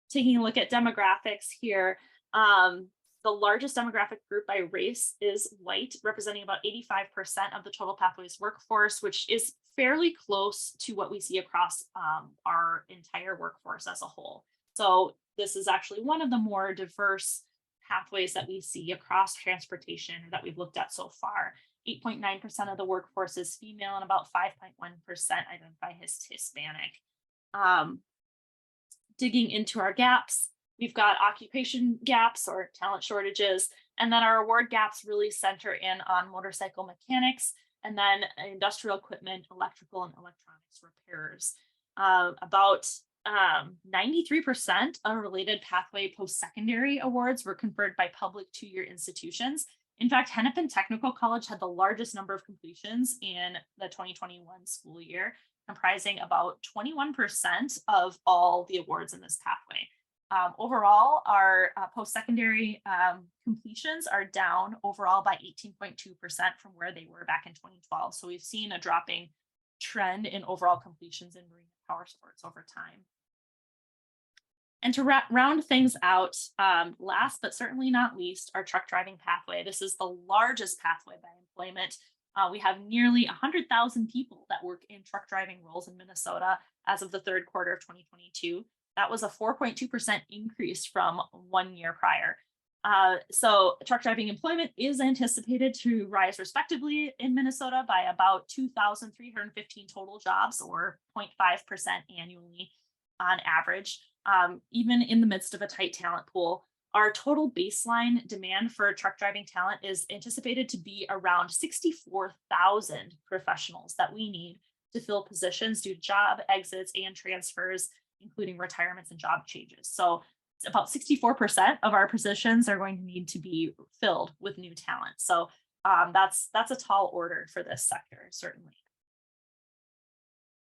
Taking a look at demographics here, the largest demographic group by race is white, representing about 85% of the total pathways workforce, which is fairly close to what we see across our entire workforce as a whole. So this is actually one of the more diverse pathways that we see across transportation that we've looked at so far. 8.9% of the workforce is female and about 5.1% identify as Hispanic. Digging into our gaps, we've got occupation gaps or talent shortages, and then our award gaps really center in on motorcycle mechanics, and then industrial equipment, electrical and electronics repairers. About 93% of related pathway post-secondary awards were conferred by public 2-year institutions. In fact, Hennepin Technical College had the largest number of completions in the 2021 school year, comprising about 21% of all the awards in this pathway. Overall, our post-secondary completions are down overall by 18.2% from where they were back in 2012. So we've seen a dropping trend in overall completions in marine and power sports over time. And to round things out, last but certainly not least, our truck driving pathway. This is the largest pathway by employment. We have nearly 100,000 people that work in truck driving roles in Minnesota as of the third quarter of 2022. That was a 4.2% increase from 1 year prior. So truck driving employment is anticipated to rise respectively in Minnesota by about 2,315 total jobs, or 0.5% annually on average. Even in the midst of a tight talent pool, our total baseline demand for truck driving talent is anticipated to be around 64,000 professionals that we need to fill positions due to job exits and transfers, including retirements and job changes. So about 64% of our positions are going to need to be filled with new talent. So that's a tall order for this sector, certainly.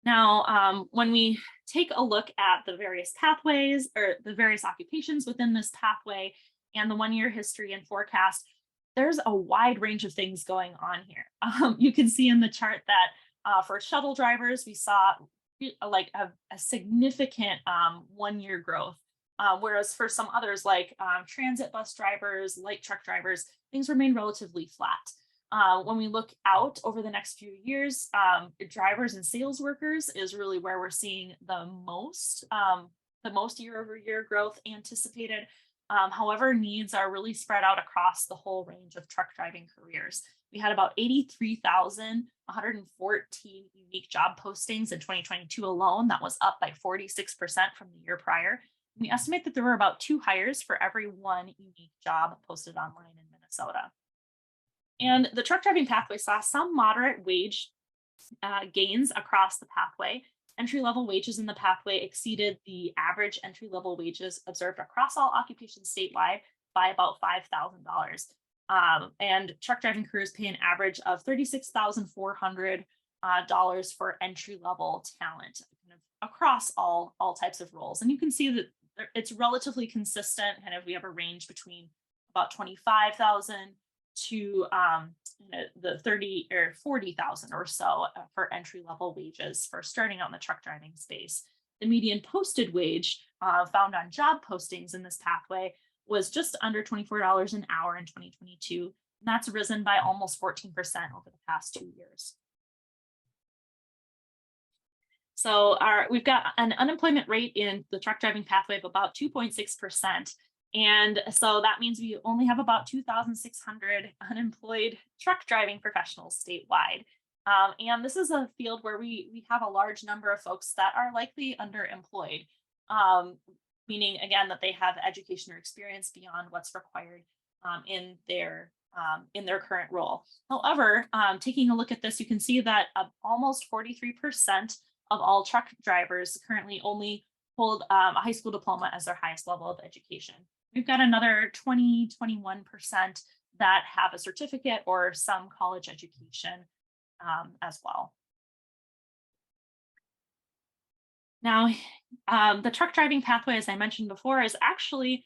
Now, when we take a look at the various pathways or the various occupations within this pathway and the 1 year history and forecast, there's a wide range of things going on here. You can see in the chart that for shuttle drivers, we saw like a significant 1 year growth. Whereas for some others like transit bus drivers, light truck drivers, things remain relatively flat. When we look out over the next few years, drivers and sales workers is really where we're seeing the most year over year growth anticipated. However, needs are really spread out across the whole range of truck driving careers. We had about 83,114 unique job postings in 2022 alone. That was up by 46% from the year prior. We estimate that there were about 2 hires for every 1 unique job posted online in Minnesota. And the truck driving pathway saw some moderate wage gains across the pathway. Entry-level wages in the pathway exceeded the average entry-level wages observed across all occupations statewide by about $5,000. And truck driving crews pay an average of $36,400 for entry-level talent kind of across all types of roles. And you can see that it's relatively consistent. Kind of, we have a range between about 25,000 to the 30 or 40,000 or so for entry-level wages for starting out in the truck driving space. The median posted wage found on job postings in this pathway was just under $24 an hour in 2022. And that's risen by almost 14% over the past 2 years. So we've got an unemployment rate in the truck driving pathway of about 2.6%. And so that means we only have about 2,600 unemployed truck driving professionals statewide. And this is a field where we have a large number of folks that are likely underemployed, meaning, again, that they have education or experience beyond what's required in their current role. However, taking a look at this, you can see that almost 43% of all truck drivers currently only hold a high school diploma as their highest level of education. We've got another 21% that have a certificate or some college education as well. Now, the truck driving pathway, as I mentioned before, is actually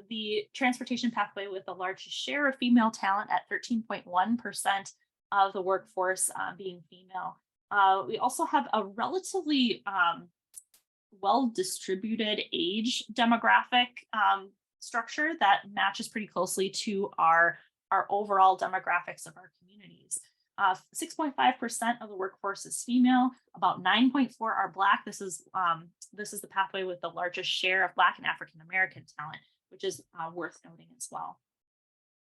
the transportation pathway with the largest share of female talent at 13.1% of the workforce being female. We also have a relatively well-distributed age demographic structure that matches pretty closely to our overall demographics of our communities. 6.5% of the workforce is female, about 9.4% are Black. This is the pathway with the largest share of Black and African American talent, which is worth noting as well.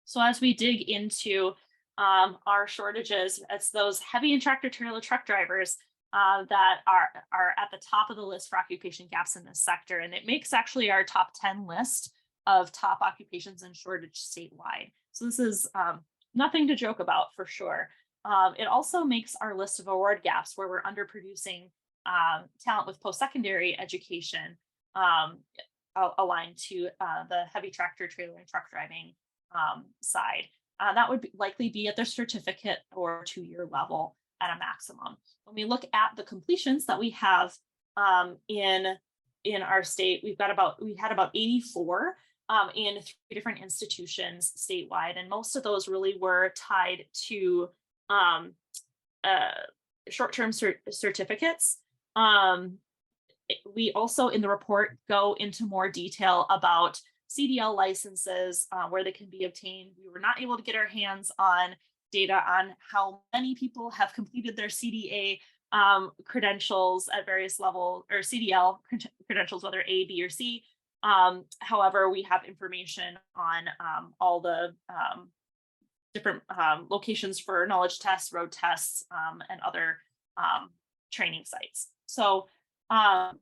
So as we dig into our shortages, it's those heavy and tractor trailer truck drivers that are at the top of the list for occupation gaps in this sector. And it makes actually our top 10 list of top occupations in shortage statewide. So this is nothing to joke about for sure. It also makes our list of award gaps where we're underproducing talent with post-secondary education aligned to the heavy tractor trailer and truck driving side. That would likely be at the certificate or 2-year level at a maximum. When we look at the completions that we have in our state, we had about 84 in 3 different institutions statewide, and most of those really were tied to short-term certificates. we also in the report go into more detail about CDL licenses, where they can be obtained. We were not able to get our hands on data on how many people have completed their CDA credentials at various levels, or CDL credentials, whether A, B, or C. However, we have information on all the different locations for knowledge tests, road tests, and other training sites. So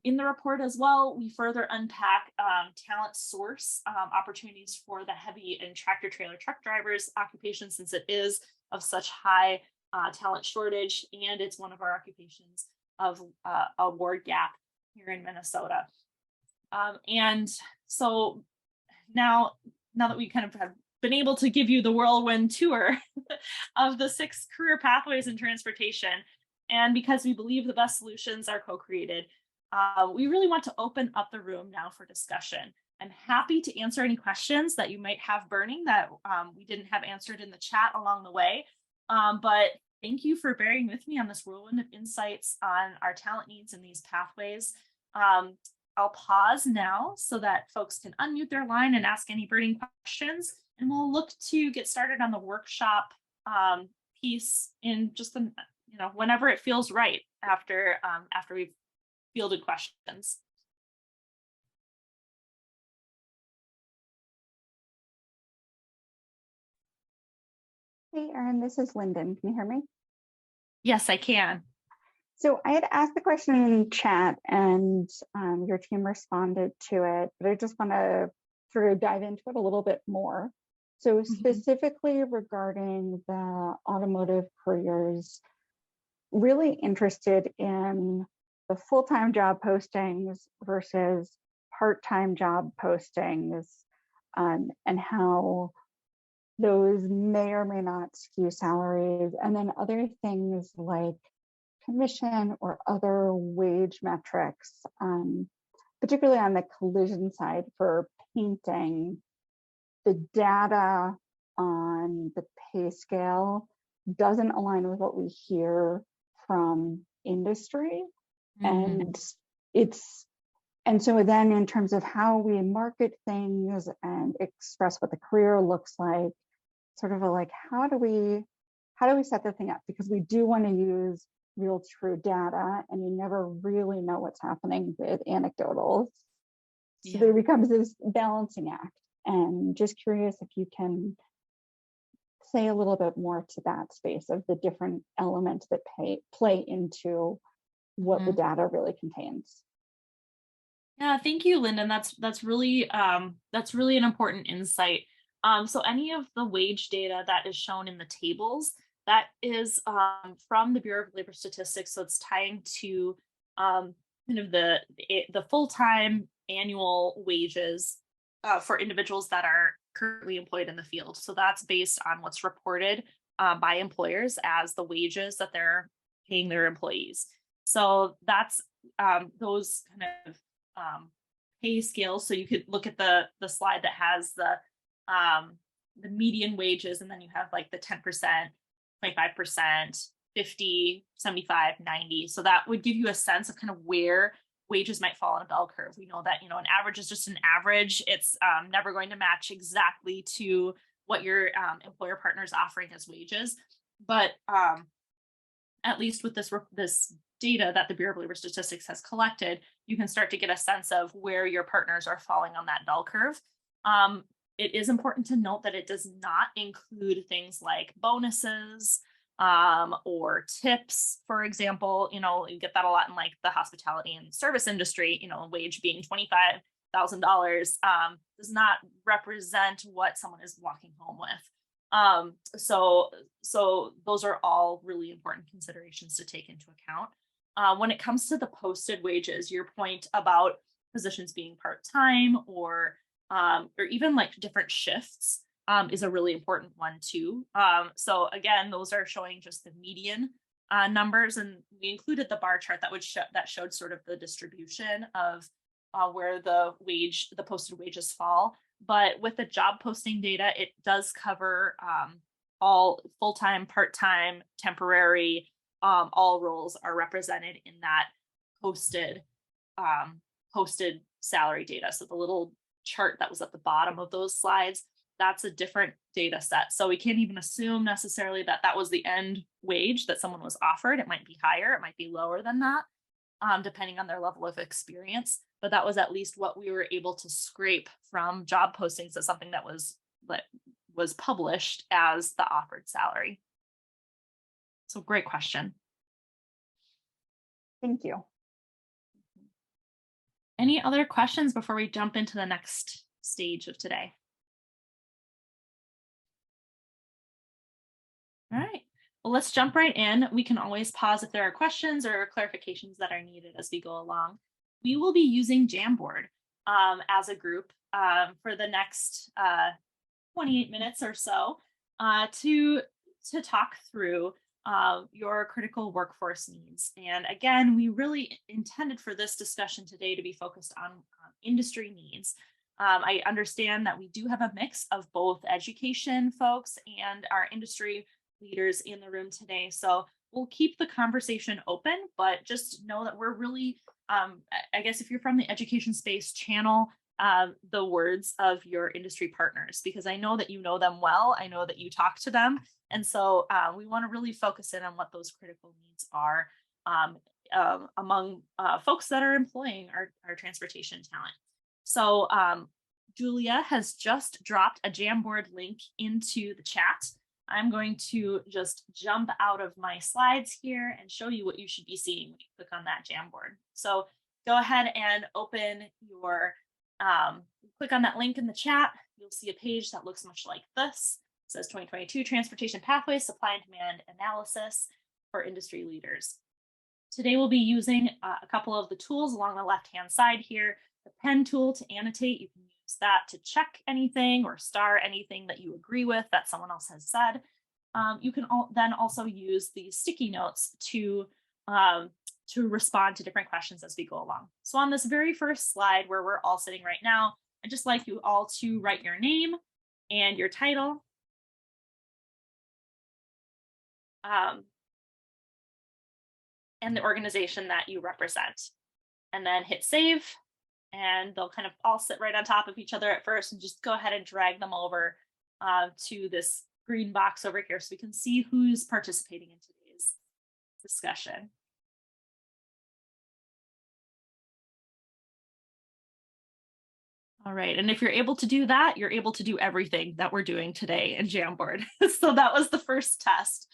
in the report as well, we further unpack talent source opportunities for the heavy and tractor trailer truck drivers occupation, since it is of such high talent shortage, and it's one of our occupations of award gap here in Minnesota. And so now that we kind of have been able to give you the whirlwind tour of the 6 career pathways in transportation, and because we believe the best solutions are co-created, we really want to open up the room now for discussion. I'm happy to answer any questions that you might have burning that we didn't have answered in the chat along the way. But thank you for bearing with me on this whirlwind of insights on our talent needs in these pathways. I'll pause now so that folks can unmute their line and ask any burning questions, and we'll look to get started on the workshop piece in just whenever it feels right after we've fielded questions. Hey, Erin, this is Lyndon. Can you hear me? Yes, I can. So I had asked the question in chat and your team responded to it, but I just want to sort of dive into it a little bit more. So specifically regarding the automotive careers, really interested in the full-time job postings versus part-time job postings, and how those may or may not skew salaries, and then other things like commission or other wage metrics, particularly on the collision side for painting. The data on the pay scale doesn't align with what we hear from industry. And so then in terms of how we market things and express what the career looks like, sort of like, how do we set the thing up? Because we do want to use real true data, and you never really know what's happening with anecdotals. So there becomes this balancing act. And just curious if you can say a little bit more to that space of the different elements that play into what the data really contains. Yeah, thank you, Lyndon. That's really an important insight. So any of the wage data that is shown in the tables, that is from the Bureau of Labor Statistics. So it's tying to kind of the full-time annual wages for individuals that are currently employed in the field. So that's based on what's reported by employers as the wages that they're paying their employees. So that's those kind of pay scales. So you could look at the slide that has the median wages, and then you have like the 10%, 25%, 50, 75, 90. So that would give you a sense of kind of where wages might fall on a bell curve. We know that, an average is just an average. It's never going to match exactly to what your employer partner is offering as wages. But at least with this data that the Bureau of Labor Statistics has collected, you can start to get a sense of where your partners are falling on that bell curve. It is important to note that it does not include things like bonuses or tips, for example. You get that a lot in like the hospitality and service industry. Wage being $25,000 does not represent what someone is walking home with. So those are all really important considerations to take into account. When it comes to the posted wages, your point about positions being part-time or even like different shifts is a really important one too. So again, those are showing just the median numbers, and we included the bar chart that showed sort of the distribution of where the posted wages fall. But with the job posting data, it does cover all full-time, part-time, temporary, all roles are represented in that posted posted salary data. So the little chart that was at the bottom of those slides, that's a different data set. So we can't even assume necessarily that that was the end wage that someone was offered. It might be higher, it might be lower than that, depending on their level of experience. But that was at least what we were able to scrape from job postings as something that was published as the offered salary. So great question. Thank you. Any other questions before we jump into the next stage of today? All right, well, let's jump right in. We can always pause if there are questions or clarifications that are needed as we go along. We will be using Jamboard as a group for the next 28 minutes or so to talk through your critical workforce needs. And again, we really intended for this discussion today to be focused on industry needs. I understand that we do have a mix of both education folks and our industry leaders in the room today. So we'll keep the conversation open, but just know that we're really, I guess if you're from the education space, channel the words of your industry partners, because I know that you know them well. I know that you talk to them. And so we want to really focus in on what those critical needs are among folks that are employing our transportation talent. So Julia has just dropped a Jamboard link into the chat. I'm going to just jump out of my slides here and show you what you should be seeing when you click on that Jamboard. So go ahead and open your, click on that link in the chat. You'll see a page that looks much like this. It says 2022 Transportation Pathways Supply and Demand Analysis for Industry Leaders. Today we'll be using a couple of the tools along the left-hand side here. The pen tool to annotate, you can use that to check anything or star anything that you agree with that someone else has said. You can then also use the sticky notes to respond to different questions as we go along. So on this very first slide where we're all sitting right now, I'd just like you all to write your name and your title. And the organization that you represent, and then hit save. And they'll kind of all sit right on top of each other at first, and just go ahead and drag them over to this green box over here so we can see who's participating in today's discussion. All right, and if you're able to do that, you're able to do everything that we're doing today in Jamboard. So that was the first test.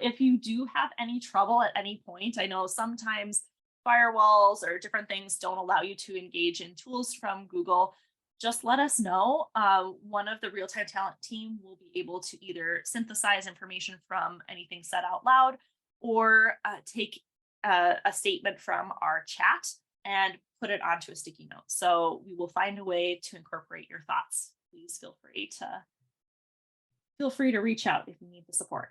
If you do have any trouble at any point, I know sometimes firewalls or different things don't allow you to engage in tools from Google, just let us know. One of the real-time talent team will be able to either synthesize information from anything said out loud or take a statement from our chat and put it onto a sticky note. So we will find a way to incorporate your thoughts. Please feel free to reach out if you need the support.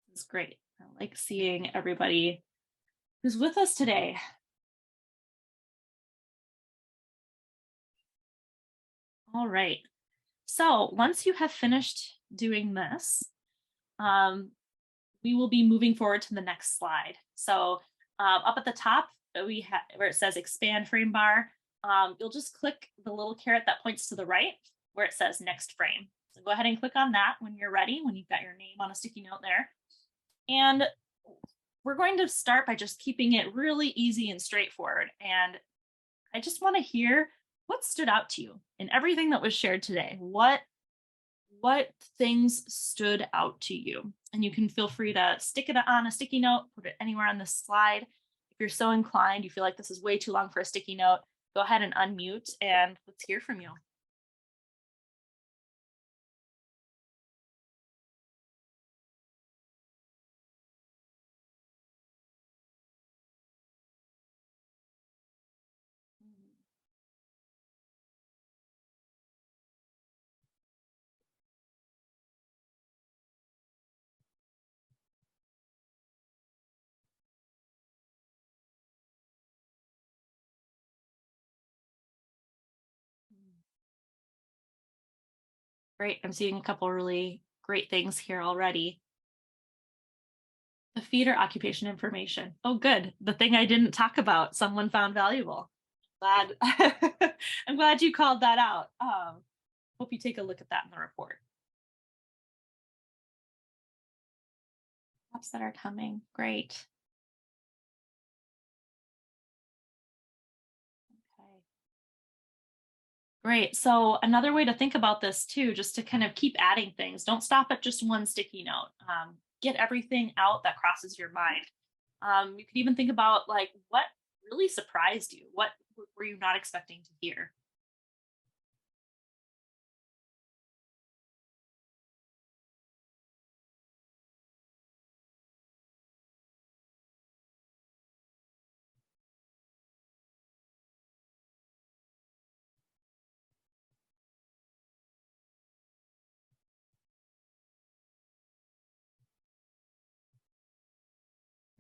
This is great. I like seeing everybody who's with us today. All right. So once you have finished doing this, we will be moving forward to the next slide. So up at the top, we have where it says expand frame bar. You'll just click the little caret that points to the right where it says next frame. So go ahead and click on that when you're ready, when you've got your name on a sticky note there. And we're going to start by just keeping it really easy and straightforward. And I just want to hear what stood out to you in everything that was shared today. What things stood out to you? And you can feel free to stick it on a sticky note, put it anywhere on the slide. If you're so inclined, you feel like this is way too long for a sticky note, go ahead and unmute and let's hear from you. Great. I'm seeing a couple really great things here already. The feeder occupation information. Oh, good. The thing I didn't talk about, someone found valuable. Glad I'm glad you called that out. Hope you take a look at that in the report. Apps that are coming. Great. Okay. Great. So another way to think about this too, just to kind of keep adding things, don't stop at just one sticky note. Get everything out that crosses your mind. You could even think about like what really surprised you? What were you not expecting to hear?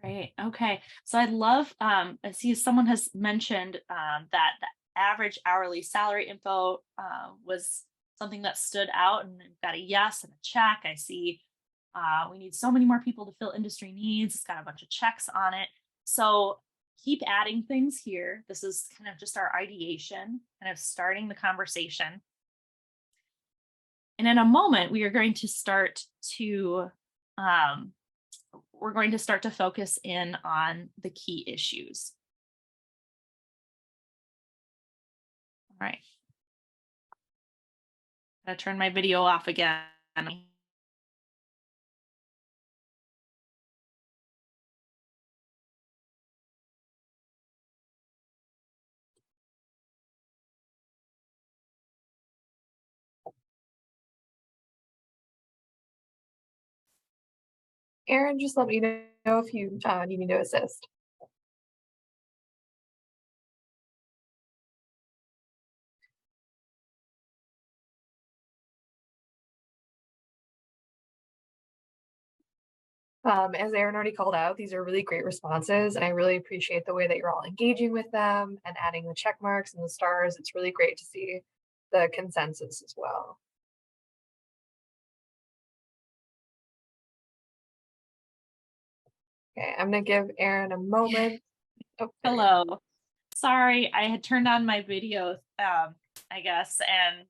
Right. Okay. So I'd love, I see someone has mentioned that the average hourly salary info was something that stood out, and we've got a yes and a check. I see we need so many more people to fill industry needs. It's got a bunch of checks on it. So keep adding things here. This is kind of just our ideation, kind of starting the conversation. And in a moment, we are going to start to we're going to start to focus in on the key issues. All right. I'm gonna turn my video off again. Aaron, just let me know if you need me to assist. As Aaron already called out, these are really great responses, and I really appreciate the way that you're all engaging with them and adding the check marks and the stars. It's really great to see the consensus as well. Okay, I'm gonna give Aaron a moment. Oh, there we go. Hello. Sorry, I had turned on my video, I guess, and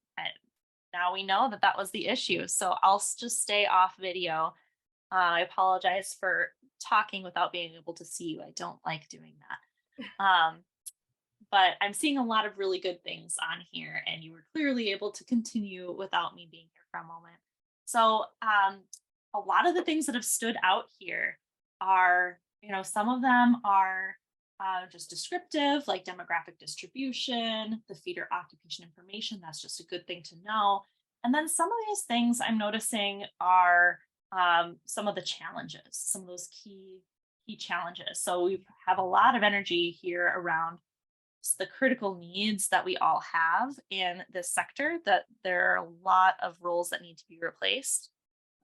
now we know that that was the issue. So I'll just stay off video. I apologize for talking without being able to see you. I don't like doing that. But I'm seeing a lot of really good things on here, and you were clearly able to continue without me being here for a moment. So a lot of the things that have stood out here are, some of them are just descriptive, like demographic distribution, the feeder occupation information. That's just a good thing to know. And then some of these things I'm noticing are some of the challenges, some of those key challenges. So we have a lot of energy here around the critical needs that we all have in this sector, that there are a lot of roles that need to be replaced.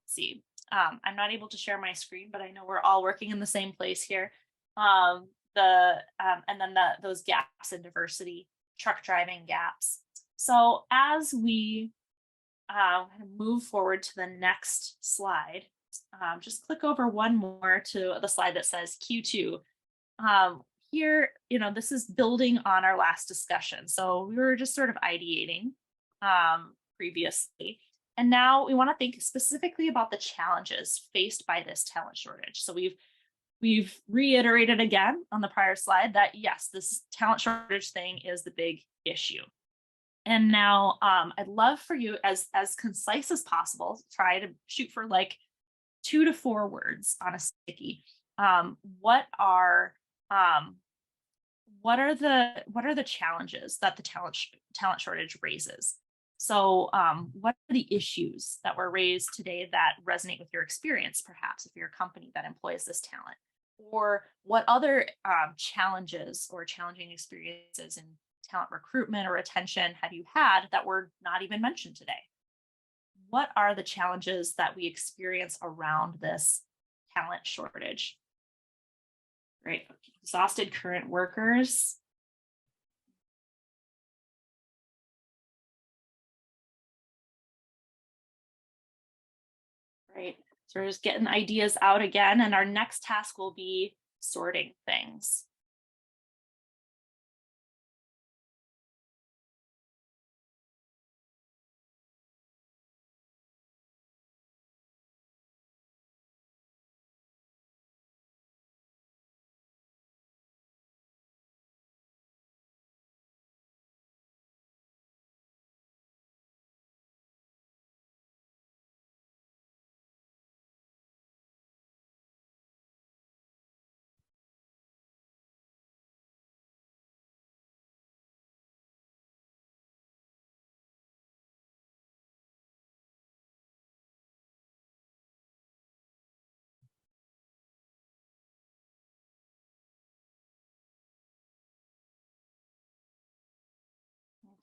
Let's see. I'm not able to share my screen, but I know we're all working in the same place here. And then those gaps in diversity, truck driving gaps. So as we move forward to the next slide, just click over one more to the slide that says Q2. Here, this is building on our last discussion. So we were just sort of ideating previously. And now we want to think specifically about the challenges faced by this talent shortage. So we've reiterated again on the prior slide that yes, this talent shortage thing is the big issue. And now I'd love for you, as concise as possible, try to shoot for like 2 to 4 words on a sticky. What are the challenges that the talent shortage raises? So what are the issues that were raised today that resonate with your experience, perhaps if you're a company that employs this talent? Or what other challenges or challenging experiences in talent recruitment or retention have you had that were not even mentioned today? What are the challenges that we experience around this talent shortage? Right, exhausted current workers. Right, So we're just getting ideas out again, and our next task will be sorting things.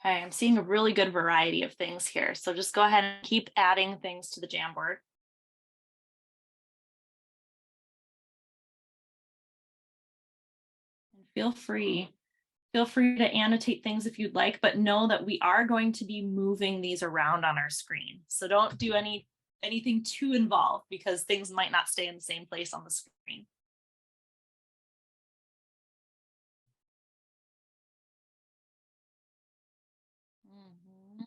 Okay, I'm seeing a really good variety of things here. So just go ahead and keep adding things to the Jamboard. And feel free to annotate things if you'd like, but know that we are going to be moving these around on our screen. So don't do anything too involved, because things might not stay in the same place on the screen. Mhm.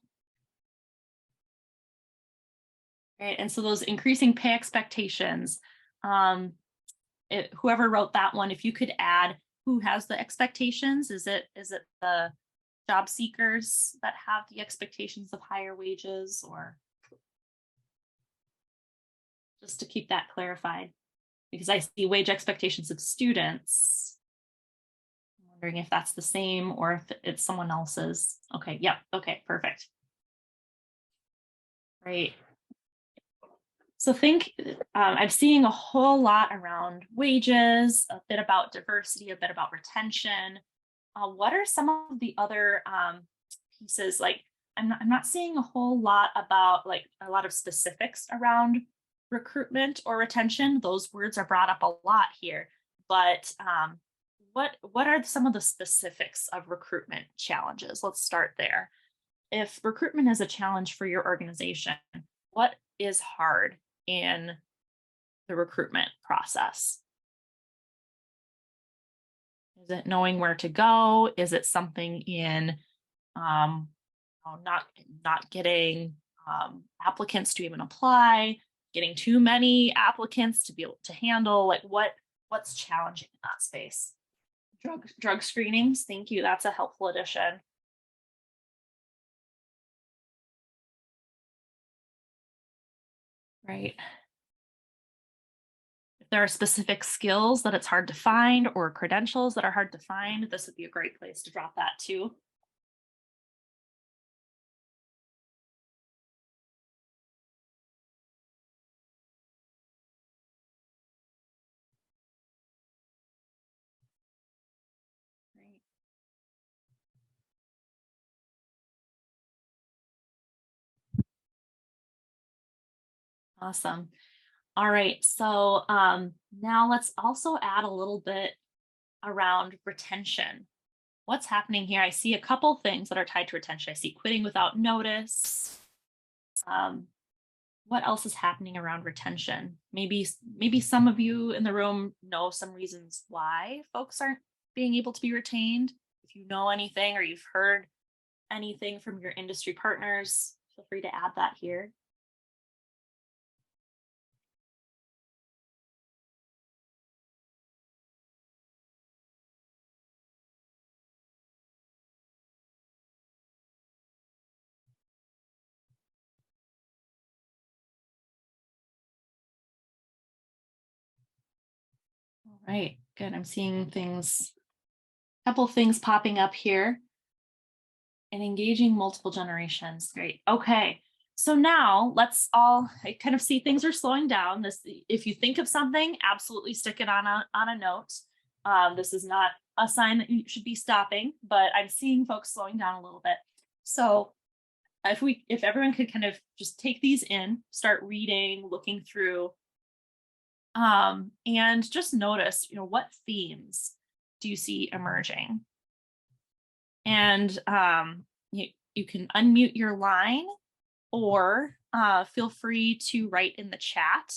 Right, and so those increasing pay expectations, whoever wrote that one, if you could add who has the expectations, is it the job seekers that have the expectations of higher wages, or just to keep that clarified? Because I see wage expectations of students. I'm wondering if that's the same or if it's someone else's. Okay, yep, okay, perfect. Great. So I'm seeing a whole lot around wages, a bit about diversity, a bit about retention. What are some of the other pieces? Like, I'm not seeing a whole lot about like a lot of specifics around recruitment or retention. Those words are brought up a lot here, but what are some of the specifics of recruitment challenges? Let's start there. If recruitment is a challenge for your organization, what is hard in the recruitment process? Is it knowing where to go? Is it something in not getting applicants to even apply, getting too many applicants to be able to handle? Like what's challenging in that space? Drug screenings. Thank you. That's a helpful addition. Right. If there are specific skills that it's hard to find or credentials that are hard to find, this would be a great place to drop that too. Great. Awesome. All right, so now let's also add a little bit around retention. What's happening here? I see a couple things that are tied to retention. I see quitting without notice. What else is happening around retention? Maybe some of you in the room know some reasons why folks aren't being able to be retained. If you know anything or you've heard anything from your industry partners, feel free to add that here. All right, good. I'm seeing a couple things popping up here. And engaging multiple generations. Great. Okay. So now I kind of see things are slowing down. If you think of something, absolutely stick it on a note. This is not a sign that you should be stopping, but I'm seeing folks slowing down a little bit. So if everyone could kind of just take these in, start reading, looking through, and just notice, what themes do you see emerging? And you can unmute your line or feel free to write in the chat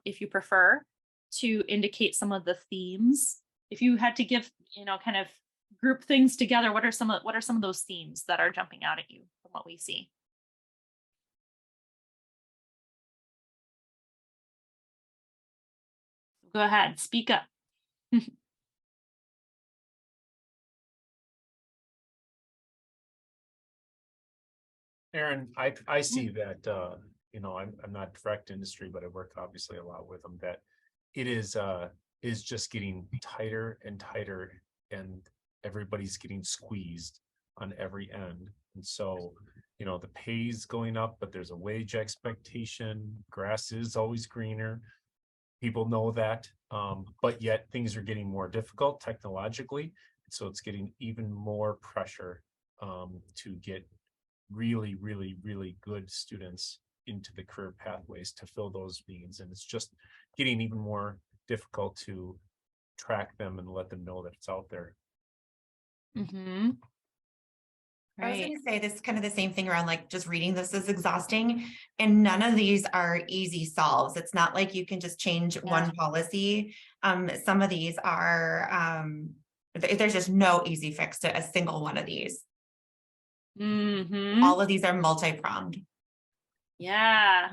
if you prefer, to indicate some of the themes. If you had to give, kind of group things together, what are some of those themes that are jumping out at you from what we see? Go ahead, speak up. Aaron, I see that, I'm not direct industry, but I work obviously a lot with them, that it is just getting tighter and tighter, and everybody's getting squeezed on every end. And so, the pay's going up, but there's a wage expectation. Grass is always greener. People know that, but yet things are getting more difficult technologically. So it's getting even more pressure to get really, really, really good students into the career pathways to fill those needs. And it's just getting even more difficult to track them and let them know that it's out there. Mm-hmm. I was going to say this kind of the same thing around like just reading this is exhausting, and none of these are easy solves. It's not like you can just change one policy. Some of these are, there's just no easy fix to a single one of these. Mm-hmm. All of these are multi-pronged. Yeah.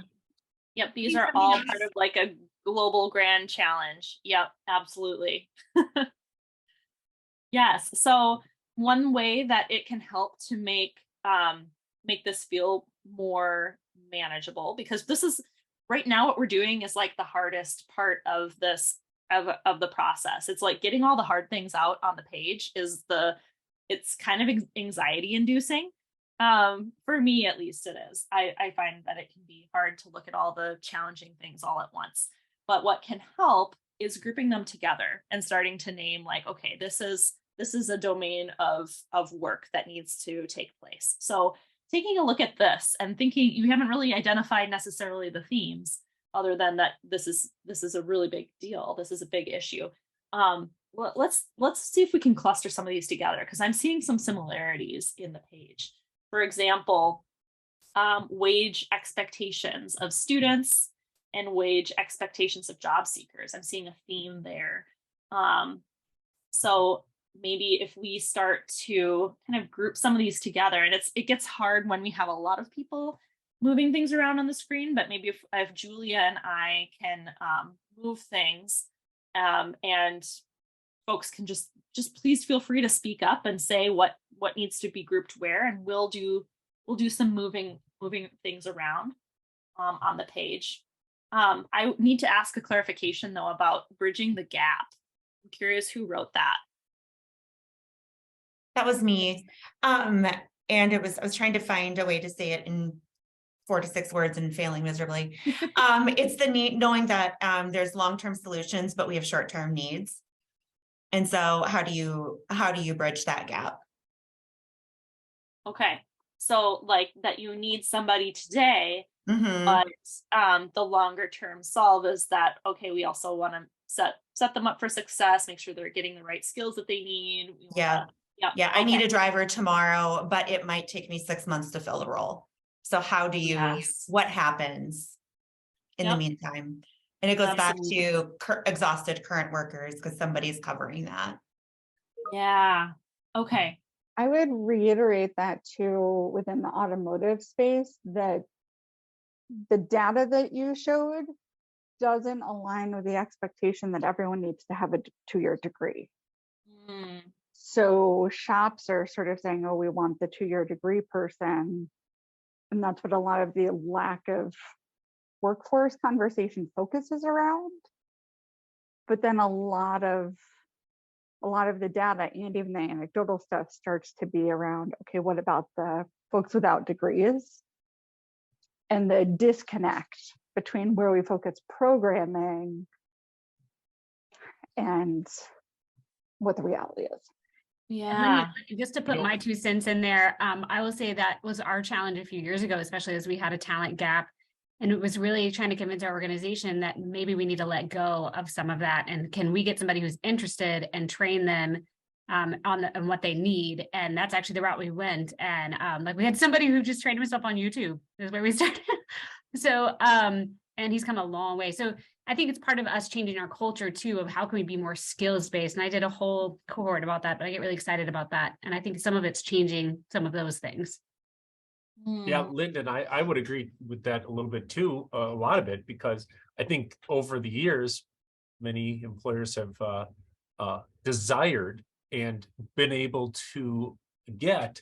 Yep. These are all part of like a global grand challenge. Yep. Absolutely. Yes. So one way that it can help to make this feel more manageable, because this is right now what we're doing is like the hardest part of this of the process. It's like getting all the hard things out on the page it's kind of anxiety inducing. For me, at least it is. I find that it can be hard to look at all the challenging things all at once. But what can help is grouping them together and starting to name like, okay, this is a domain of work that needs to take place. So taking a look at this and thinking, you haven't really identified necessarily the themes other than that this is a really big deal. This is a big issue. Well, let's see if we can cluster some of these together, because I'm seeing some similarities in the page. For example, wage expectations of students and wage expectations of job seekers. I'm seeing a theme there. So maybe if we start to kind of group some of these together, and it gets hard when we have a lot of people moving things around on the screen, but maybe if Julia and I can move things, and folks can just please feel free to speak up and say what needs to be grouped where, and we'll do some moving things around on the page. I need to ask a clarification though about bridging the gap. I'm curious who wrote that. That was me. And I was trying to find a way to say it in 4 to 6 words and failing miserably. It's the need, knowing that there's long-term solutions, but we have short-term needs. And so how do you bridge that gap? Okay. So like that you need somebody today, Mm-hmm. but the longer term solve is that, okay, we also want to set them up for success, make sure they're getting the right skills that they need. Yeah. Yeah. I need a driver tomorrow, but it might take me 6 months to fill the role. So how do you, what happens in the meantime? And it goes back to exhausted current workers, because somebody's covering that. Yeah. Okay. I would reiterate that too within the automotive space, that the data that you showed doesn't align with the expectation that everyone needs to have a 2-year degree. Mm. So shops are sort of saying, oh, we want the 2-year degree person. And that's what a lot of the lack of workforce conversation focuses around. But then a lot of the data and even the anecdotal stuff starts to be around, okay, what about the folks without degrees? And the disconnect between where we focus programming and what the reality is. Yeah. Just to put my 2 cents in there, I will say that was our challenge a few years ago, especially as we had a talent gap. And it was really trying to convince our organization that maybe we need to let go of some of that. And can we get somebody who's interested and train them on what they need? And that's actually the route we went. And like we had somebody who just trained himself on YouTube is where we started. So, and and he's come a long way. So I think it's part of us changing our culture too, of how can we be more skills based. And I did a whole cohort about that, but I get really excited about that. And I think some of it's changing some of those things. Yeah, Hmm. Lyndon, I would agree with that a little bit too, a lot of it, because I think over the years, many employers have desired and been able to get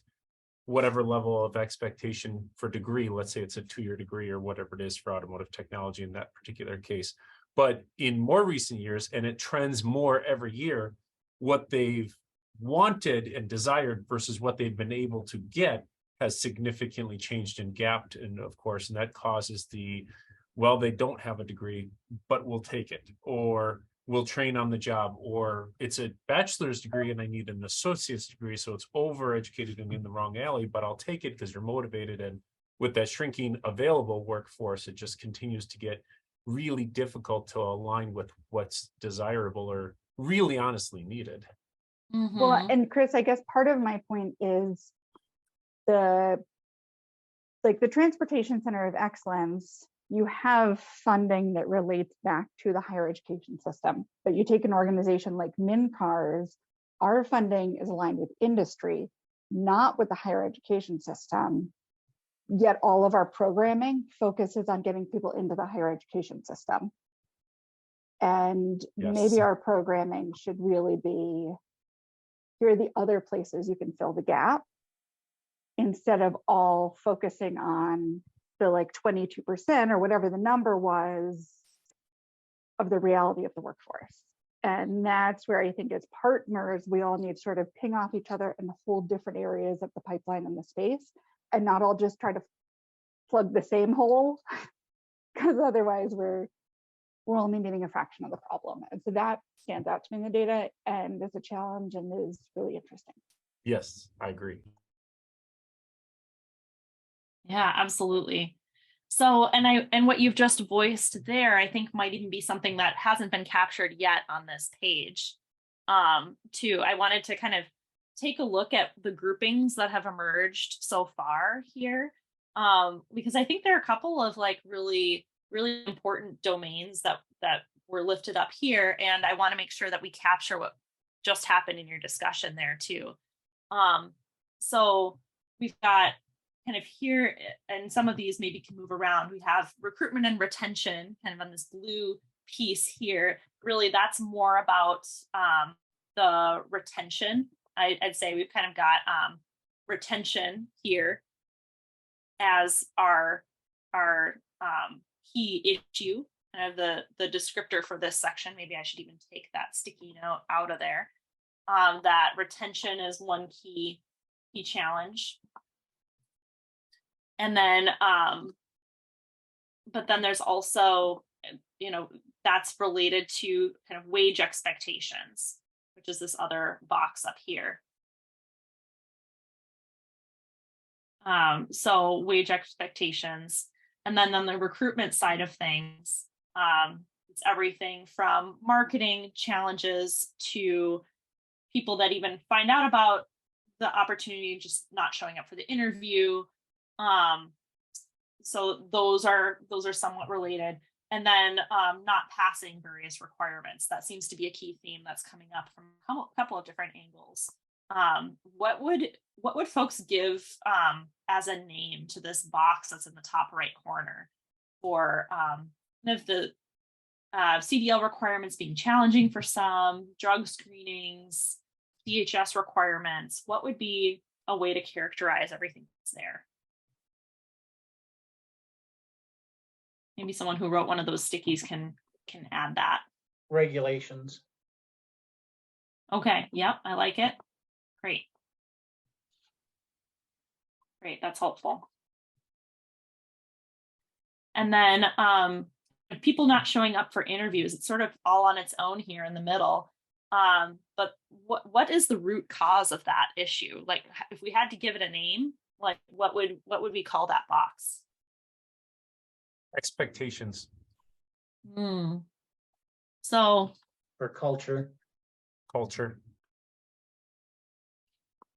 whatever level of expectation for degree. Let's say it's a 2-year degree or whatever it is for automotive technology in that particular case. But in more recent years, and it trends more every year, what they've wanted and desired versus what they've been able to get has significantly changed and gapped. And of course, and that causes well, they don't have a degree, but we'll take it, or we'll train on the job, or it's a bachelor's degree and I need an associate's degree. So it's overeducated and in the wrong alley, but I'll take it because you're motivated. And with that shrinking available workforce, it just continues to get really difficult to align with what's desirable or really honestly needed. Well, Mhm. and Chris, I guess part of my point is the Transportation Center of Excellence, you have funding that relates back to the higher education system. But you take an organization like MinCars, our funding is aligned with industry, not with the higher education system. Yet all of our programming focuses on getting people into the higher education system. And Yes. maybe our programming should really be, here are the other places you can fill the gap, instead of all focusing on the 22% or whatever the number was of the reality of the workforce. And that's where I think as partners, we all need to sort of ping off each other in the whole different areas of the pipeline and the space, and not all just try to plug the same hole, because otherwise we're only meeting a fraction of the problem. And so that stands out to me in the data and is a challenge and is really interesting. Yes, I agree. Yeah, absolutely. So, and what you've just voiced there, I think might even be something that hasn't been captured yet on this page. Too, I wanted to kind of take a look at the groupings that have emerged so far here. Because I think there are a couple of really, really important domains that were lifted up here. And I want to make sure that we capture what just happened in your discussion there too. So we've got kind of here, and some of these maybe can move around. We have recruitment and retention kind of on this blue piece here. Really, that's more about the retention. I'd say we've kind of got retention here as our key issue, kind of the descriptor for this section. Maybe I should even take that sticky note out of there. That retention is one key challenge. And then, but then there's also, that's related to kind of wage expectations, which is this other box up here. So wage expectations, and then on the recruitment side of things, it's everything from marketing challenges to people that even find out about the opportunity, just not showing up for the interview. So those are somewhat related. And then not passing various requirements. That seems to be a key theme that's coming up from a couple of different angles. What would folks give as a name to this box that's in the top right corner for kind of the CDL requirements being challenging for some, drug screenings, DHS requirements? What would be a way to characterize everything that's there? Maybe someone who wrote one of those stickies can add that. Regulations. Okay, yep, I like it. Great. That's helpful. And then people not showing up for interviews, it's sort of all on its own here in the middle. But what is the root cause of that issue? Like, if we had to give it a name, like what would we call that box? Expectations. So For culture.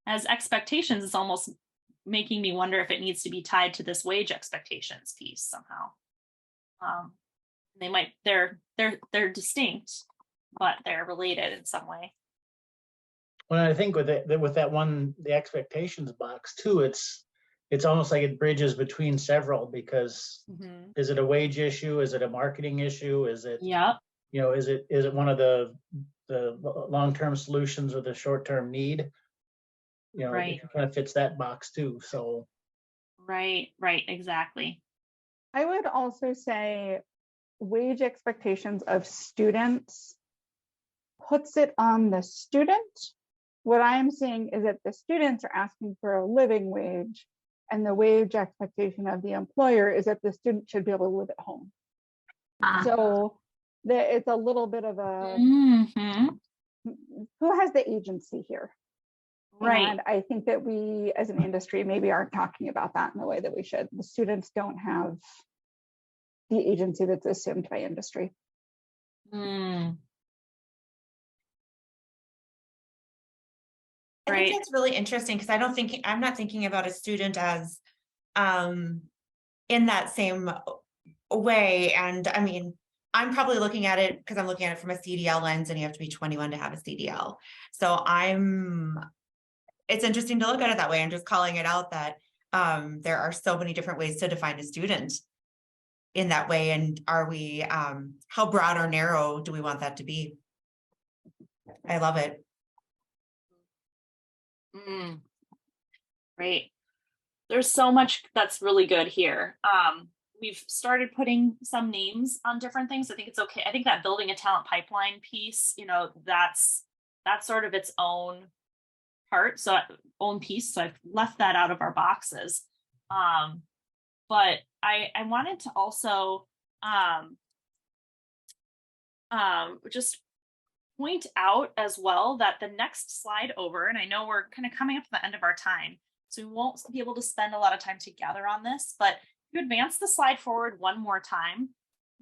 as expectations, it's almost making me wonder if it needs to be tied to this wage expectations piece somehow. They're distinct, but they're related in some way. Well, I think with that one, the expectations box too, it's almost like it bridges between several, because is it a wage issue? Is it a marketing issue? Is it, Yep. is it one of the long-term solutions or the short-term need? Right. It kind of fits that box too. So Right, exactly. I would also say wage expectations of students puts it on the student. What I'm seeing is that the students are asking for a living wage, and the wage expectation of the employer is that the student should be able to live at home. So it's a little bit of a who has the agency here? Right. And I think that we as an industry maybe aren't talking about that in the way that we should. The students don't have the agency that's assumed by industry. I think that's really interesting, because I'm not thinking about a student as in that same way. And I mean, I'm probably looking at it because I'm looking at it from a CDL lens, and you have to be 21 to have a CDL. So it's interesting to look at it that way. I'm just calling it out that there are so many different ways to define a student in that way. And are we, how broad or narrow do we want that to be? I love it. Right. There's so much that's really good here. We've started putting some names on different things. I think it's okay. I think that building a talent pipeline piece, that's sort of its own part, own piece. So I've left that out of our boxes. But I wanted to also just point out as well that the next slide over, and I know we're kind of coming up to the end of our time, so we won't be able to spend a lot of time together on this, but if you advance the slide forward one more time,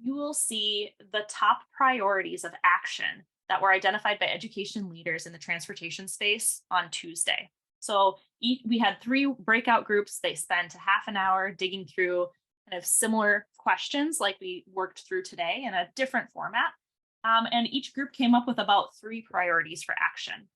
you will see the top priorities of action that were identified by education leaders in the transportation space on Tuesday. So we had 3 breakout groups. They spent a half an hour digging through kind of similar questions like we worked through today in a different format. And each group came up with about 3 priorities for action.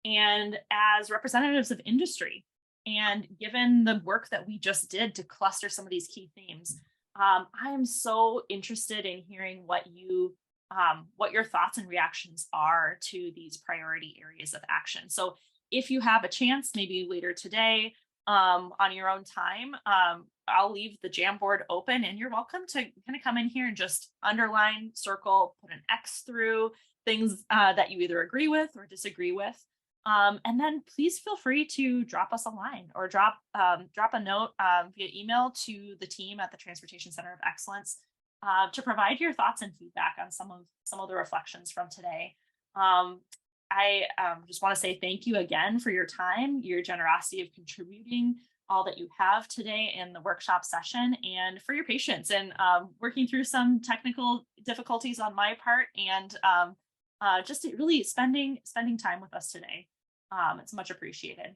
And as representatives of industry, and given the work that we just did to cluster some of these key themes, I am so interested in hearing what your thoughts and reactions are to these priority areas of action. So if you have a chance, maybe later today, on your own time, I'll leave the Jamboard open, and you're welcome to kind of come in here and just underline, circle, put an X through things that you either agree with or disagree with. And then please feel free to drop us a line or drop a note via email to the team at the Transportation Center of Excellence to provide your thoughts and feedback on some of the reflections from today. I just want to say thank you again for your time, your generosity of contributing all that you have today in the workshop session, and for your patience and working through some technical difficulties on my part, and just really spending time with us today. It's much appreciated.